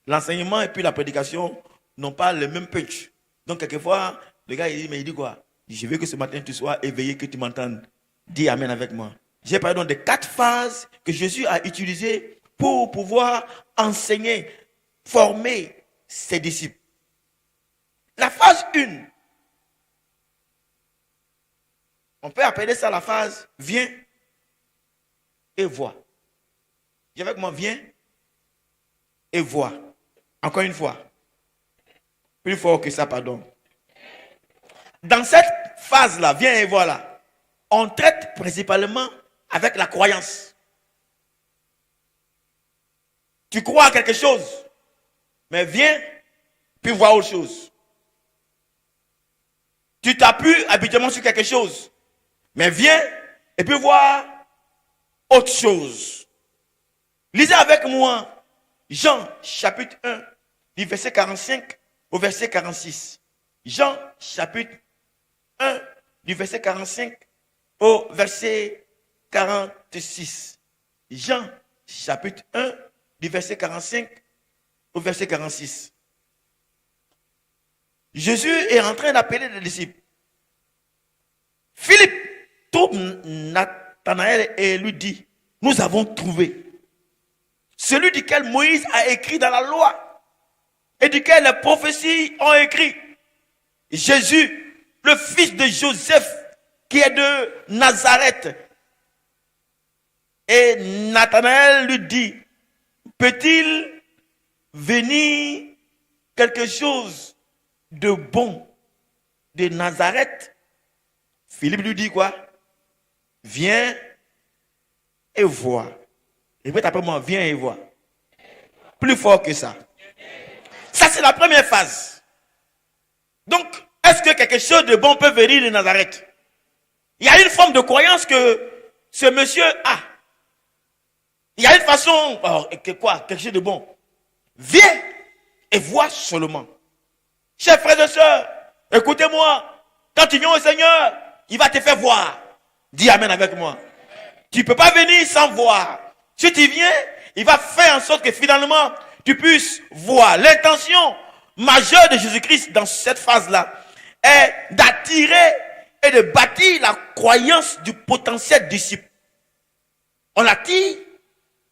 L'enseignement et puis la prédication n'ont pas le même punch. Donc, quelquefois, le gars, il dit, mais il dit quoi? Je veux que ce matin, tu sois éveillé, que tu m'entendes. Dis Amen avec moi. J'ai parlé donc de 4 phases que Jésus a utilisées pour pouvoir enseigner, former ses disciples. La phase 1, on peut appeler ça la phase viens et vois. Dis avec moi, viens et vois. Encore une fois. Plus fort que ça, pardon. Dans cette phase-là, viens et vois là, on traite principalement avec la croyance. Tu crois à quelque chose, mais viens, puis vois autre chose. Tu t'appuies habituellement sur quelque chose, mais viens, et puis voir autre chose. Lisez avec moi Jean chapitre 1, du verset 45 au verset 46. Jean chapitre 1, du verset 45 au verset 46. Jean chapitre 1, du verset 45 au verset 46. Jésus est en train d'appeler les disciples. Philippe trouve Nathanaël et lui dit, nous avons trouvé celui duquel Moïse a écrit dans la loi et duquel les prophéties ont écrit. Jésus, le fils de Joseph, qui est de Nazareth. Et Nathanaël lui dit, peut-il venir quelque chose de bon de Nazareth? Philippe lui dit quoi? Viens et vois. Répète après moi, viens et vois. Plus fort que ça. Ça, c'est la première phase. Donc, est-ce que quelque chose de bon peut venir de Nazareth? Il y a une forme de croyance que ce monsieur a. Il y a une façon, alors, quelque chose de bon. Viens et vois seulement. Chers frères et sœurs, écoutez-moi. Quand tu viens au Seigneur, il va te faire voir. Dis Amen avec moi. Tu ne peux pas venir sans voir. Si tu viens, il va faire en sorte que finalement, tu puisses voir. L'intention majeure de Jésus-Christ dans cette phase-là est d'attirer et de bâtir la croyance du potentiel disciple. On l'attire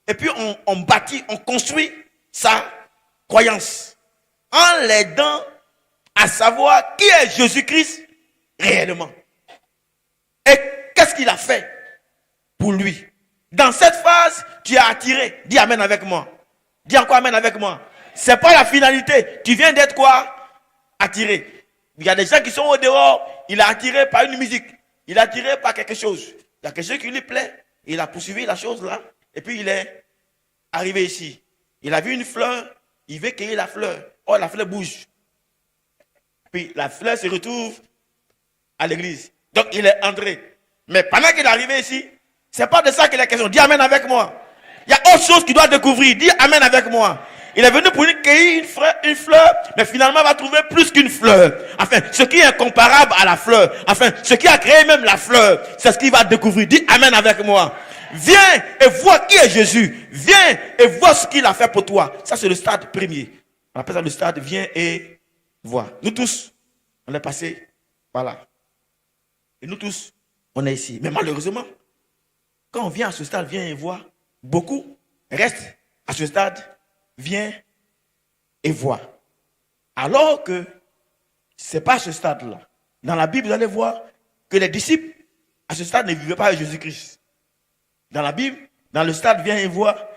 et puis on bâtit, on construit sa croyance en l'aidant à savoir qui est Jésus-Christ réellement. Et qu'est-ce qu'il a fait pour lui. Dans cette phase, tu as attiré. Dis Amen avec moi. Dis encore Amen avec moi. C'est pas la finalité. Tu viens d'être quoi? Attiré. Il y a des gens qui sont au dehors. Il est attiré par une musique. Il est attiré par quelque chose. Il y a quelque chose qui lui plaît. Il a poursuivi la chose là. Et puis il est arrivé ici. Il a vu une fleur. Il veut cueillir la fleur. Oh, la fleur bouge. Puis la fleur se retrouve à l'église. Donc il est entré. Mais pendant qu'il est arrivé ici, c'est pas de ça qu'il est question. Dis Amen avec moi. Il y a autre chose qu'il doit découvrir. Dis Amen avec moi. Il est venu pour cueillir une fleur, mais finalement il va trouver plus qu'une fleur. Enfin, ce qui est incomparable à la fleur. Enfin, ce qui a créé même la fleur, c'est ce qu'il va découvrir. Dis Amen avec moi. Viens et vois qui est Jésus. Viens et vois ce qu'il a fait pour toi. Ça, c'est le stade premier. On appelle ça le stade viens et vois. Nous tous, on est passé par là. Et nous tous, on est ici. Mais malheureusement, quand on vient à ce stade, viens et vois, beaucoup restent à ce stade, viens et vois. Alors que ce n'est pas à ce stade-là. Dans la Bible, vous allez voir que les disciples, à ce stade, ne vivaient pas avec Jésus-Christ. Dans la Bible, dans le stade, viens et vois,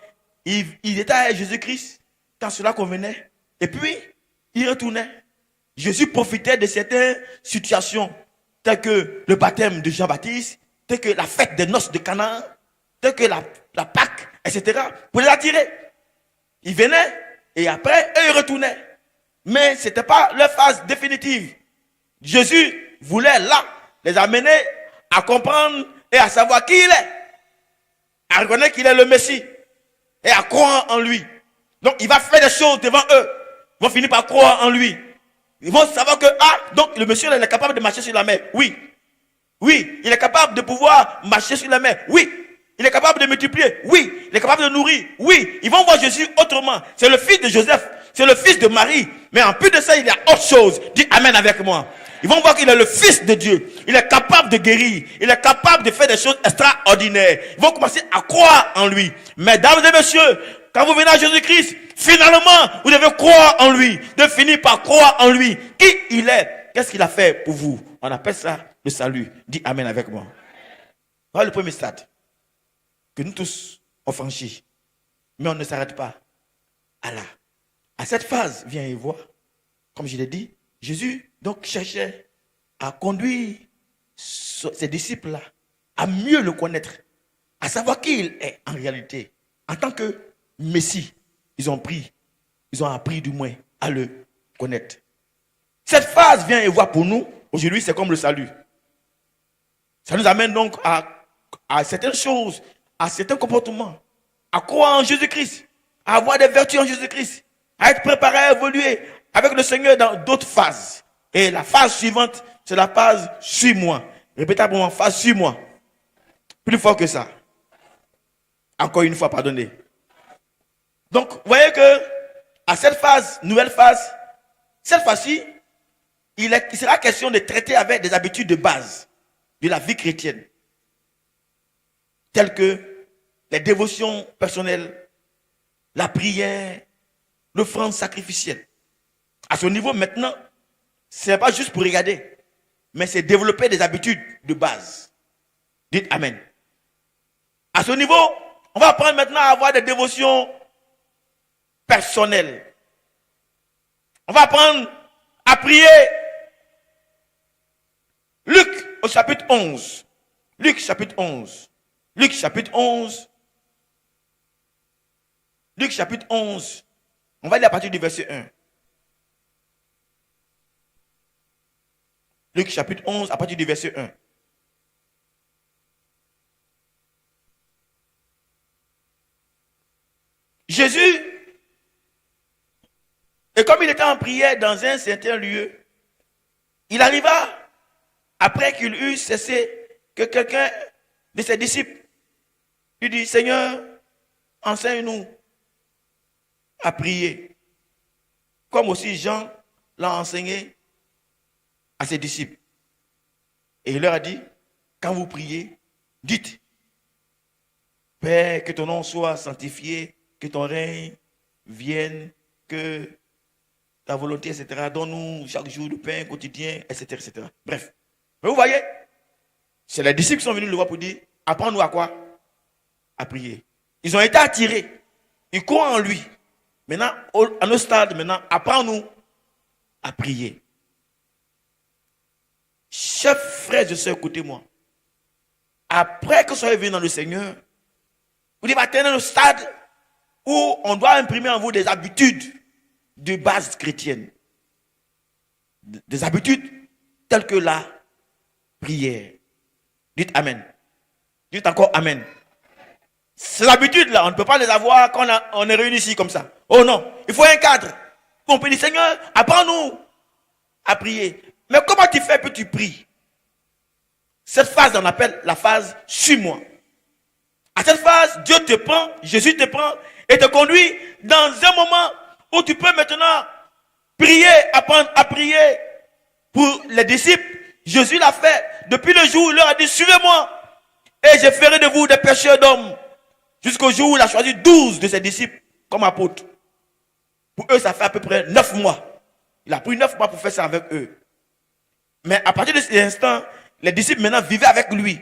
ils étaient avec Jésus-Christ quand cela convenait. Et puis, ils retournaient. Jésus profitait de certaines situations, telles que le baptême de Jean-Baptiste, telles que la fête des noces de Canaan, telles que la Pâque, etc., pour les attirer. Ils venaient et après, eux, ils retournaient. Mais ce n'était pas leur phase définitive. Jésus voulait là les amener à comprendre et à savoir qui il est, à reconnaître qu'il est le Messie et à croire en lui. Donc il va faire des choses devant eux. Ils vont finir par croire en lui. Ils vont savoir que, donc le monsieur il est capable de marcher sur la mer. Oui. Oui, il est capable de pouvoir marcher sur la mer. Oui. Il est capable de multiplier. Oui. Il est capable de nourrir. Oui. Ils vont voir Jésus autrement. C'est le fils de Joseph. C'est le fils de Marie. Mais en plus de ça, il y a autre chose. Dis Amen avec moi. Ils vont voir qu'il est le fils de Dieu. Il est capable de guérir. Il est capable de faire des choses extraordinaires. Ils vont commencer à croire en lui. Mesdames et messieurs, quand vous venez à Jésus-Christ, finalement, vous devez croire en lui. De finir par croire en lui. Qui il est? Qu'est-ce qu'il a fait pour vous? On appelle ça le salut. Dis Amen avec moi. Voilà le premier stade que nous tous on franchit. Mais on ne s'arrête pas à là. À cette phase, viens et vois. Comme je l'ai dit, Jésus donc cherchait à conduire ses disciples-là à mieux le connaître, à savoir qui il est en réalité. En tant que Messie, ils ont appris du moins à le connaître. Cette phase, viens et vois pour nous, aujourd'hui c'est comme le salut. Ça nous amène donc à certaines choses, à certains comportements, à croire en Jésus-Christ, à avoir des vertus en Jésus-Christ, à être préparé à évoluer avec le Seigneur dans d'autres phases. Et la phase suivante, c'est la phase suis-moi. Répétez pour moi, phase suis-moi. Plus fort que ça. Encore une fois, pardonnez. Donc, vous voyez que à cette phase, nouvelle phase, cette fois-ci, il sera question de traiter avec des habitudes de base de la vie chrétienne, telles que les dévotions personnelles, la prière, l'offrande sacrificielle. À ce niveau, maintenant, ce n'est pas juste pour regarder, mais c'est développer des habitudes de base. Dites Amen. À ce niveau, on va apprendre maintenant à avoir des dévotions personnelles. On va apprendre à prier. Luc au chapitre 11. Luc chapitre 11. Luc chapitre 11. Luc chapitre 11. On va lire à partir du verset 1. Luc chapitre 11 à partir du verset 1. Jésus, et comme il était en prière dans un certain lieu, il arriva, après qu'il eut cessé, que quelqu'un de ses disciples lui dit, Seigneur, enseigne-nous à prier, comme aussi Jean l'a enseigné à ses disciples. Et il leur a dit, quand vous priez, dites, Père, que ton nom soit sanctifié, que ton règne vienne, que ta volonté, etc. Donne-nous chaque jour le pain quotidien, etc., etc. Bref. Mais vous voyez, c'est les disciples qui sont venus le voir pour dire, apprends-nous à quoi? À prier. Ils ont été attirés. Ils croient en lui. Maintenant, à nos stades, maintenant, apprends-nous à prier. Chers frères et sœurs, écoutez-moi. Après que vous soyez venus dans le Seigneur, vous devez atteindre le stade où on doit imprimer en vous des habitudes de base chrétienne. Des habitudes telles que la prière. Dites Amen. Dites encore Amen. Ces habitudes-là, on ne peut pas les avoir quand on est réunis ici comme ça. Oh non, il faut un cadre. On peut dire, Seigneur, apprends-nous à prier. Mais comment tu fais que tu pries? Cette phase, on appelle la phase « suis-moi ». À cette phase, Dieu te prend, Jésus te prend et te conduit dans un moment où tu peux maintenant prier, apprendre à prier. Pour les disciples, Jésus l'a fait depuis le jour où il leur a dit « Suivez-moi et je ferai de vous des pêcheurs d'hommes ». Jusqu'au jour où il a choisi 12 de ses disciples comme apôtres. Pour eux, ça fait à peu près 9 mois. Il a pris 9 mois pour faire ça avec eux. Mais à partir de cet instant, les disciples maintenant vivaient avec lui.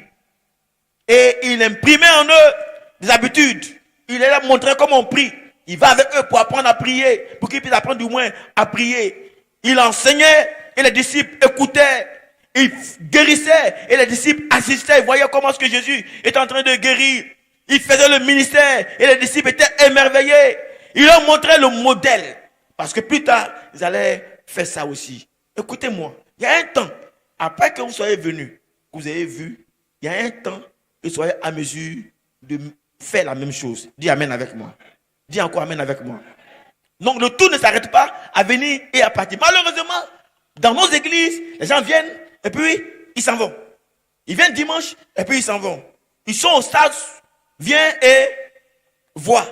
Et il imprimait en eux des habitudes. Il leur montrait comment on prie. Il va avec eux pour apprendre à prier, pour qu'ils puissent apprendre du moins à prier. Il enseignait et les disciples écoutaient. Il guérissait et les disciples assistaient. Ils voyaient comment est-ce que Jésus était en train de guérir. Il faisait le ministère et les disciples étaient émerveillés. Il leur montrait le modèle. Parce que plus tard, ils allaient faire ça aussi. Écoutez-moi, il y a un temps, après que vous soyez venus, que vous avez vu, il y a un temps que vous soyez à mesure de faire la même chose. Dis Amen avec moi. Dis encore Amen avec moi. Donc le tout ne s'arrête pas à venir et à partir. Malheureusement, dans nos églises, les gens viennent et puis ils s'en vont. Ils viennent dimanche et puis ils s'en vont. Ils sont au stade, viens et vois.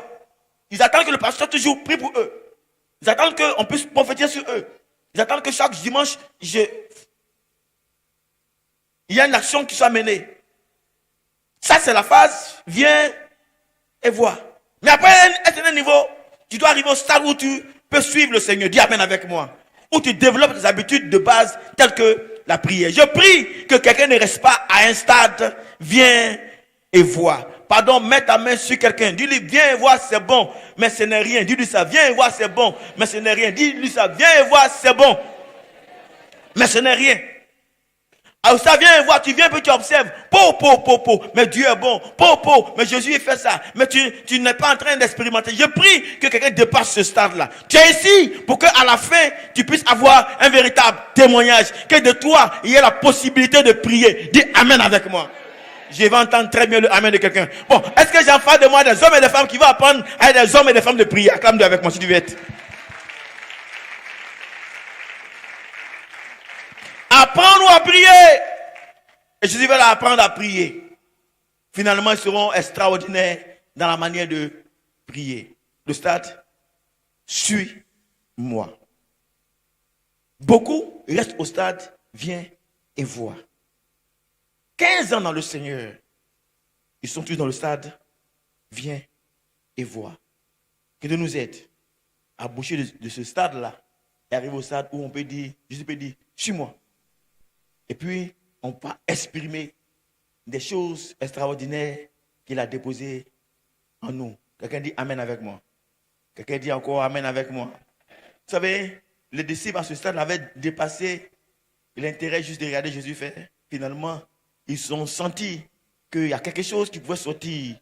Ils attendent que le pasteur toujours prie pour eux. Ils attendent qu'on puisse prophétiser sur eux. Ils attendent que chaque dimanche, il y a une action qui soit menée. Ça, c'est la phase, viens et vois. Mais après un certain niveau, tu dois arriver au stade où tu peux suivre le Seigneur. Dis amen avec moi. Où tu développes des habitudes de base telles que la prière. Je prie que quelqu'un ne reste pas à un stade, viens et vois. Pardon, mets ta main sur quelqu'un. Dis-lui, viens et vois, c'est bon, mais ce n'est rien. Dis-lui ça, viens et vois, c'est bon, mais ce n'est rien. Dis-lui ça, viens et vois, c'est bon, mais ce n'est rien. Alors ça, viens et vois, tu viens et tu observes. Mais Dieu est bon. Mais Jésus fait ça. Mais tu n'es pas en train d'expérimenter. Je prie que quelqu'un dépasse ce stade-là. Tu es ici pour qu'à la fin, tu puisses avoir un véritable témoignage. Que de toi, il y ait la possibilité de prier. Dis amen avec moi. Je vais entendre très bien le amen de quelqu'un. Bon, est-ce que j'en fais de moi des hommes et des femmes qui vont apprendre à des hommes et des femmes de prier? Acclame-le avec moi si tu veux être. Apprends-nous à prier. Et Jésus va leur apprendre à prier. Finalement, ils seront extraordinaires dans la manière de prier. Le stade, suis-moi. Beaucoup restent au stade, viens et vois. 15 ans dans le Seigneur, ils sont tous dans le stade, viens et vois. Que Dieu nous aide à boucher de ce stade-là et arriver au stade où on peut dire, Jésus peut dire, suis-moi. Et puis, on va exprimer des choses extraordinaires qu'il a déposées en nous. Quelqu'un dit amen avec moi. Quelqu'un dit encore amen avec moi. Vous savez, les disciples à ce stade avaient dépassé l'intérêt juste de regarder Jésus faire. Finalement, ils ont senti qu'il y a quelque chose qui pouvait sortir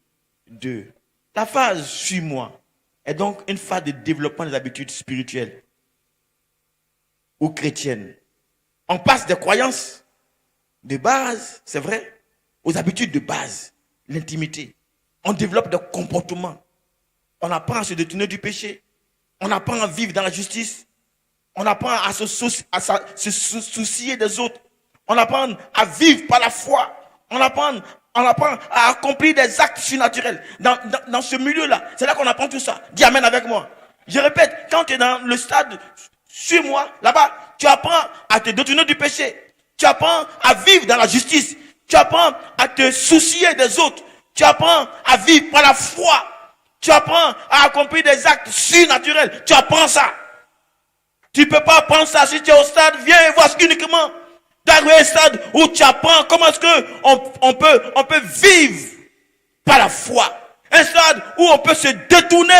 d'eux. La phase suis-moi est donc une phase de développement des habitudes spirituelles ou chrétiennes. On passe des croyances de base, c'est vrai, aux habitudes de base, l'intimité. On développe des comportements. On apprend à se détourner du péché. On apprend à vivre dans la justice. On apprend à se soucier des autres. On apprend à vivre par la foi. On apprend à accomplir des actes surnaturels. Dans ce milieu-là, c'est là qu'on apprend tout ça. Dis amen avec moi. Je répète, quand tu es dans le stade, suis-moi, là-bas, tu apprends à te détourner du péché. Tu apprends à vivre dans la justice. Tu apprends à te soucier des autres. Tu apprends à vivre par la foi. Tu apprends à accomplir des actes surnaturels. Tu apprends ça. Tu ne peux pas apprendre ça si tu es au stade. Viens et vois uniquement. Dans un stade où tu apprends comment est-ce qu'on peut vivre par la foi. Un stade où on peut se détourner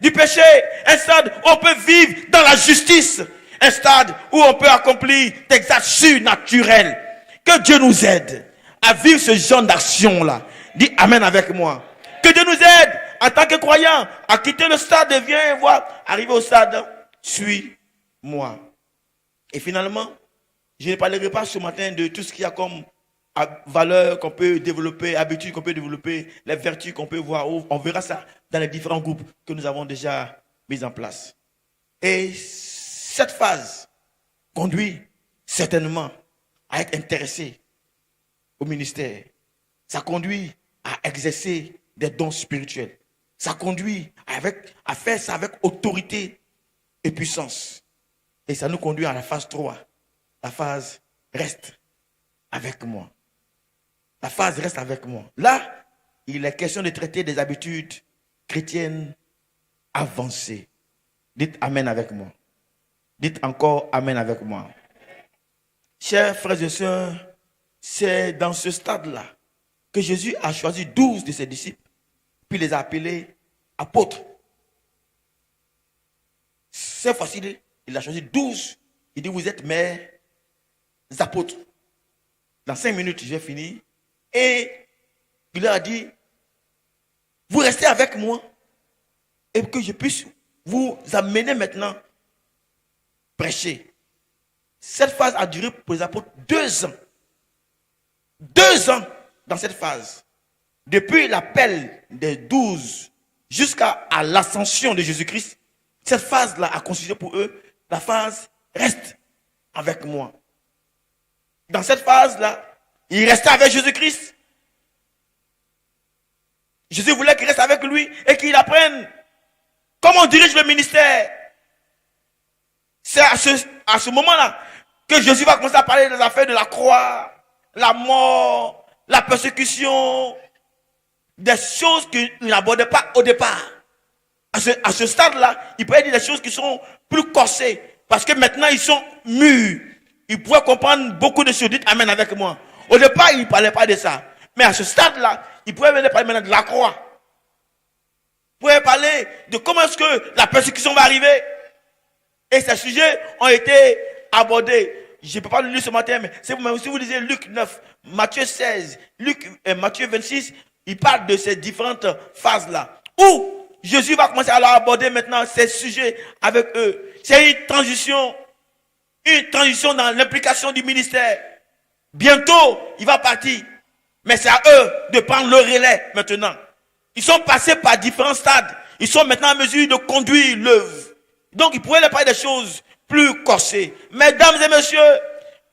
du péché. Un stade où on peut vivre dans la justice. Un stade où on peut accomplir des actes surnaturels. Que Dieu nous aide à vivre ce genre d'action-là. Dis amen avec moi. Que Dieu nous aide en tant que croyants à quitter le stade de viens et voir. Arriver au stade, suis-moi. Et finalement, je ne parlerai pas ce matin de tout ce qu'il y a comme valeur qu'on peut développer, habitude qu'on peut développer, les vertus qu'on peut voir. On verra ça dans les différents groupes que nous avons déjà mis en place. Et cette phase conduit certainement à être intéressé au ministère. Ça conduit à exercer des dons spirituels. Ça conduit à faire ça avec autorité et puissance. Et ça nous conduit à la phase 3. La phase reste avec moi. La phase reste avec moi. Là, il est question de traiter des habitudes chrétiennes avancées. Dites amen avec moi. Dites encore amen avec moi. Chers frères et sœurs, c'est dans ce stade-là que Jésus a choisi 12 de ses disciples, puis les a appelés apôtres. C'est facile, il a choisi 12. Il dit, vous êtes mes apôtres. Dans 5 minutes, j'ai fini. Et il leur a dit, vous restez avec moi et que je puisse vous amener maintenant prêcher. Cette phase a duré pour les apôtres 2 ans. 2 ans dans cette phase. Depuis l'appel des 12 jusqu'à l'ascension de Jésus-Christ. Cette phase-là a constitué pour eux la phase reste avec moi. Dans cette phase-là, ils restaient avec Jésus-Christ. Jésus voulait qu'ils restent avec lui et qu'ils apprennent comment on dirige le ministère. C'est à ce moment-là que Jésus va commencer à parler des affaires de la croix, la mort, la persécution, des choses qu'il n'abordait pas au départ. À ce stade-là, il peut dire des choses qui sont plus corsées. Parce que maintenant, ils sont mûrs. Ils pourraient comprendre beaucoup de choses. Dites Amen avec moi. Au départ, il ne parlait pas de ça. Mais à ce stade-là, il pourrait venir parler maintenant de la croix. Il pourrait parler de comment est-ce que la persécution va arriver. Et ces sujets ont été abordés. Je ne peux pas le lire ce matin, mais si vous lisez Luc 9, Matthieu 16, Matthieu 26, il parle de ces différentes phases-là. Où Jésus va commencer à leur aborder maintenant ces sujets avec eux. C'est une transition dans l'implication du ministère. Bientôt, il va partir. Mais c'est à eux de prendre le relais maintenant. Ils sont passés par différents stades. Ils sont maintenant en mesure de conduire l'œuvre. Donc, ils pourraient leur parler des choses plus corsées. Mesdames et messieurs,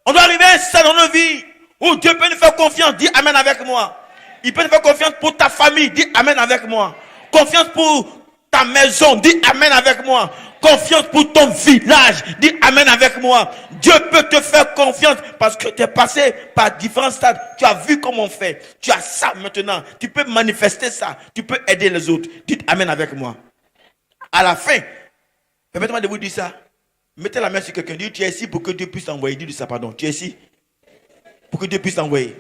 on doit arriver à un stade dans nos vies où Dieu peut nous faire confiance. Dis Amen avec moi. Il peut nous faire confiance pour ta famille. Dis Amen avec moi. Confiance pour ta maison. Dis Amen avec moi. Confiance pour ton village. Dis Amen avec moi. Dieu peut te faire confiance parce que tu es passé par différents stades. Tu as vu comment on fait. Tu as ça maintenant. Tu peux manifester ça. Tu peux aider les autres. Dites Amen avec moi. À la fin, permettez-moi de vous dire ça. Mettez la main sur quelqu'un. Dites tu es ici pour que Dieu puisse t'envoyer. Dis ça, pardon. Tu es ici pour que Dieu puisse t'envoyer.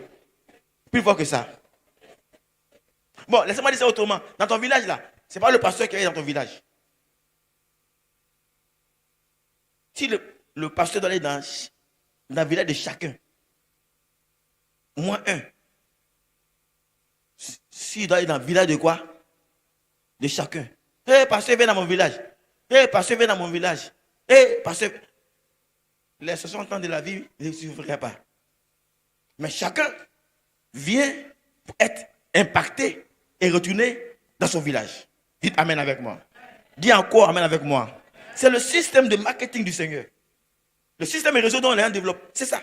Plus fort que ça. Bon, laissez-moi dire ça autrement. Dans ton village là, ce n'est pas le pasteur qui est dans ton village. Si le pasteur doit aller dans le village de chacun, au moins un. S'il doit aller dans le village de quoi? De chacun. Hé, pasteur, viens dans mon village. Hé, pasteur, viens dans mon village. Hé, pasteur. Les 60 ans de la vie ne suffiraient pas. Mais chacun vient pour être impacté et retourné dans son village. Dites Amen avec moi. Dis encore Amen avec moi. C'est le système de marketing du Seigneur. Le système et réseau dont les gens développent. C'est ça.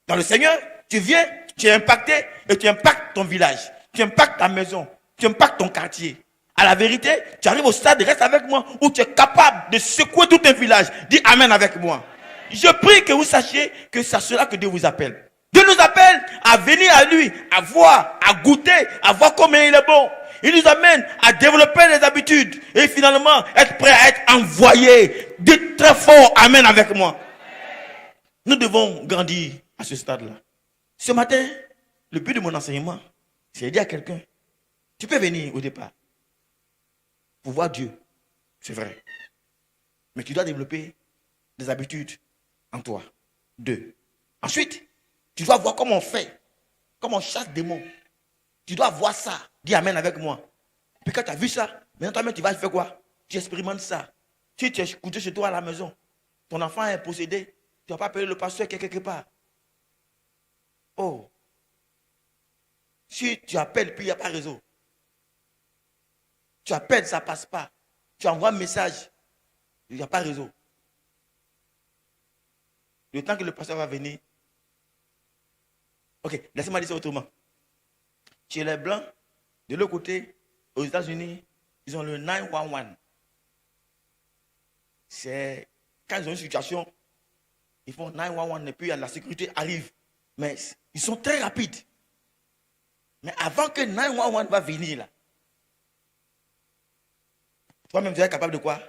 Dans le Seigneur, tu viens, tu es impacté et tu impactes ton village. Tu impactes ta maison. Tu impactes ton quartier. À la vérité, tu arrives au stade, reste avec moi, où tu es capable de secouer tout un village. Dis Amen avec moi. Je prie que vous sachiez que c'est cela que Dieu vous appelle. Dieu nous appelle à venir à lui, à voir, à goûter, à voir comment il est bon. Il nous amène à développer les habitudes et finalement être prêt à être envoyé. Dites très fort Amen avec moi. Nous devons grandir à ce stade-là. Ce matin, le but de mon enseignement, c'est de dire à quelqu'un, tu peux venir au départ pour voir Dieu, c'est vrai. Mais tu dois développer des habitudes en toi. 2. Ensuite, tu dois voir comment on fait, comment on chasse des démons. Tu dois voir ça. Dis Amen avec moi. Puis quand tu as vu ça, maintenant toi-même tu vas faire quoi? Tu expérimentes ça. Si tu es couché chez toi à la maison, ton enfant est possédé, tu ne vas pas appeler le pasteur qui est quelque part. Oh. Si tu appelles puis il n'y a pas réseau. Tu appelles, ça ne passe pas. Tu envoies un message, il n'y a pas réseau. Le temps que le pasteur va venir. Ok, laissez-moi dire ça autrement. Chez les Blancs, de l'autre côté, aux États-Unis, ils ont le 911. C'est quand ils ont une situation, ils font 911 et puis la sécurité arrive. Mais ils sont très rapides. Mais avant que 911 va venir là, toi-même tu es capable de quoi?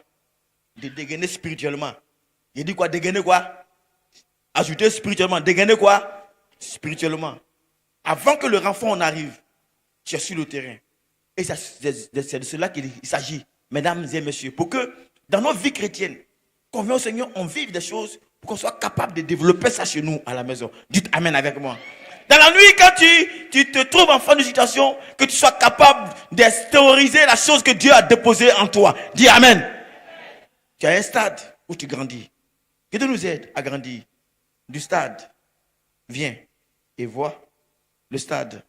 De dégainer spirituellement. Il dit quoi? Dégainer quoi? Ajouter spirituellement. Dégainer quoi? Spirituellement. Avant que le renfort en arrive, tu es sur le terrain. Et c'est de cela qu'il s'agit, mesdames et messieurs, pour que dans nos vies chrétiennes, qu'on vienne au Seigneur, on vive des choses pour qu'on soit capable de développer ça chez nous à la maison. Dites Amen avec moi. Dans la nuit, quand tu te trouves en fin de situation, que tu sois capable d'extérioriser la chose que Dieu a déposée en toi. Dis Amen. Tu as un stade où tu grandis. Que Dieu nous aide à grandir. Du stade, viens et vois. Le stade,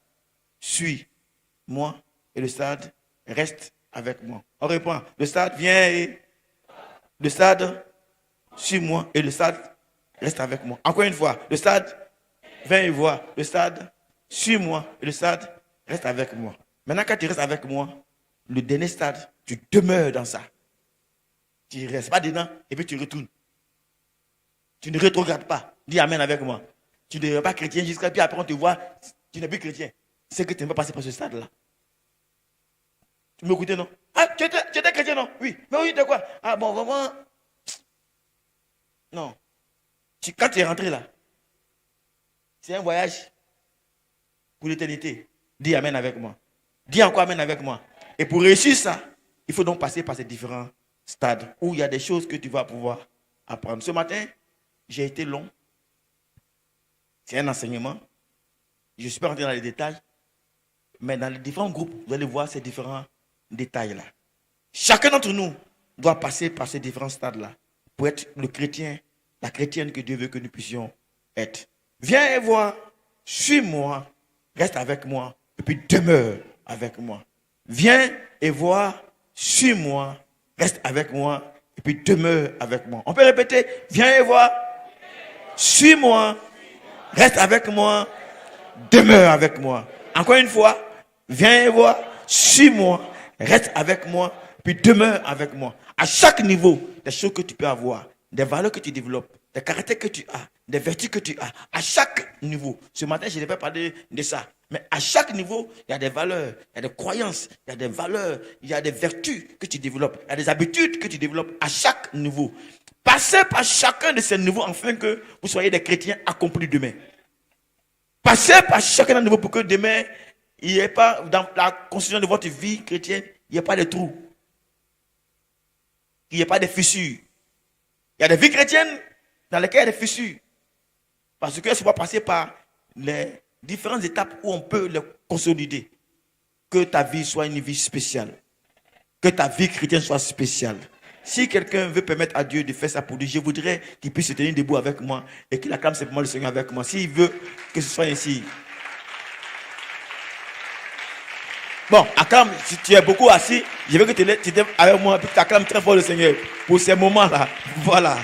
suis-moi. Et le stade, reste avec moi. On répond. Le stade, viens et... le stade, suis-moi et le stade, reste avec moi. Encore une fois, le stade, viens et vois. Le stade, suis-moi et le stade, reste avec moi. Maintenant, quand tu restes avec moi, le dernier stade, tu demeures dans ça. Tu ne restes pas dedans et puis tu retournes. Tu ne rétrogrades pas. Dis Amen avec moi. Tu ne deviens pas chrétien jusqu'à puis après on te voit, tu n'es plus chrétien. C'est que tu n'es pas passé par ce stade-là. Tu m'écoutes, non? Ah, tu étais chrétien, non? Oui. Mais oui, de quoi? Ah bon, vraiment. Non. Quand tu es rentré là, c'est un voyage pour l'éternité. Dis Amen avec moi. Dis encore Amen avec moi. Et pour réussir ça, il faut donc passer par ces différents stades où il y a des choses que tu vas pouvoir apprendre. Ce matin, j'ai été long. C'est un enseignement. Je ne suis pas rentré dans les détails. Mais dans les différents groupes, vous allez voir ces différents détails-là. Chacun d'entre nous doit passer par ces différents stades-là pour être le chrétien, la chrétienne que Dieu veut que nous puissions être. Viens et vois, suis-moi, reste avec moi, et puis demeure avec moi. Viens et vois, suis-moi, reste avec moi, et puis demeure avec moi. On peut répéter, viens et vois, suis-moi, reste avec moi, demeure avec moi. Encore une fois, viens et vois, suis-moi, reste avec moi, puis demeure avec moi. À chaque niveau, des choses que tu peux avoir, des valeurs que tu développes, des caractères que tu as, des vertus que tu as, à chaque niveau. Ce matin, je ne vais pas parler de ça. Mais à chaque niveau, il y a des valeurs, il y a des croyances, il y a des valeurs, il y a des vertus que tu développes, il y a des habitudes que tu développes à chaque niveau. Passez par chacun de ces niveaux afin que vous soyez des chrétiens accomplis demain. Passez par chacun de niveaux pour que demain, il n'y ait pas, dans la construction de votre vie chrétienne, il n'y ait pas de trous. Il n'y ait pas de fissures. Il y a des vies chrétiennes dans lesquelles il y a des fissures. Parce qu'elles ne sont pas passées par les différentes étapes où on peut les consolider. Que ta vie soit une vie spéciale. Que ta vie chrétienne soit spéciale. Si quelqu'un veut permettre à Dieu de faire ça pour lui, je voudrais qu'il puisse se tenir debout avec moi et qu'il acclame simplement le Seigneur avec moi. S'il veut que ce soit ainsi. Bon, acclame, si tu es beaucoup assis, je veux que tu es avec moi et que tu acclames très fort le Seigneur pour ces moments-là. Voilà.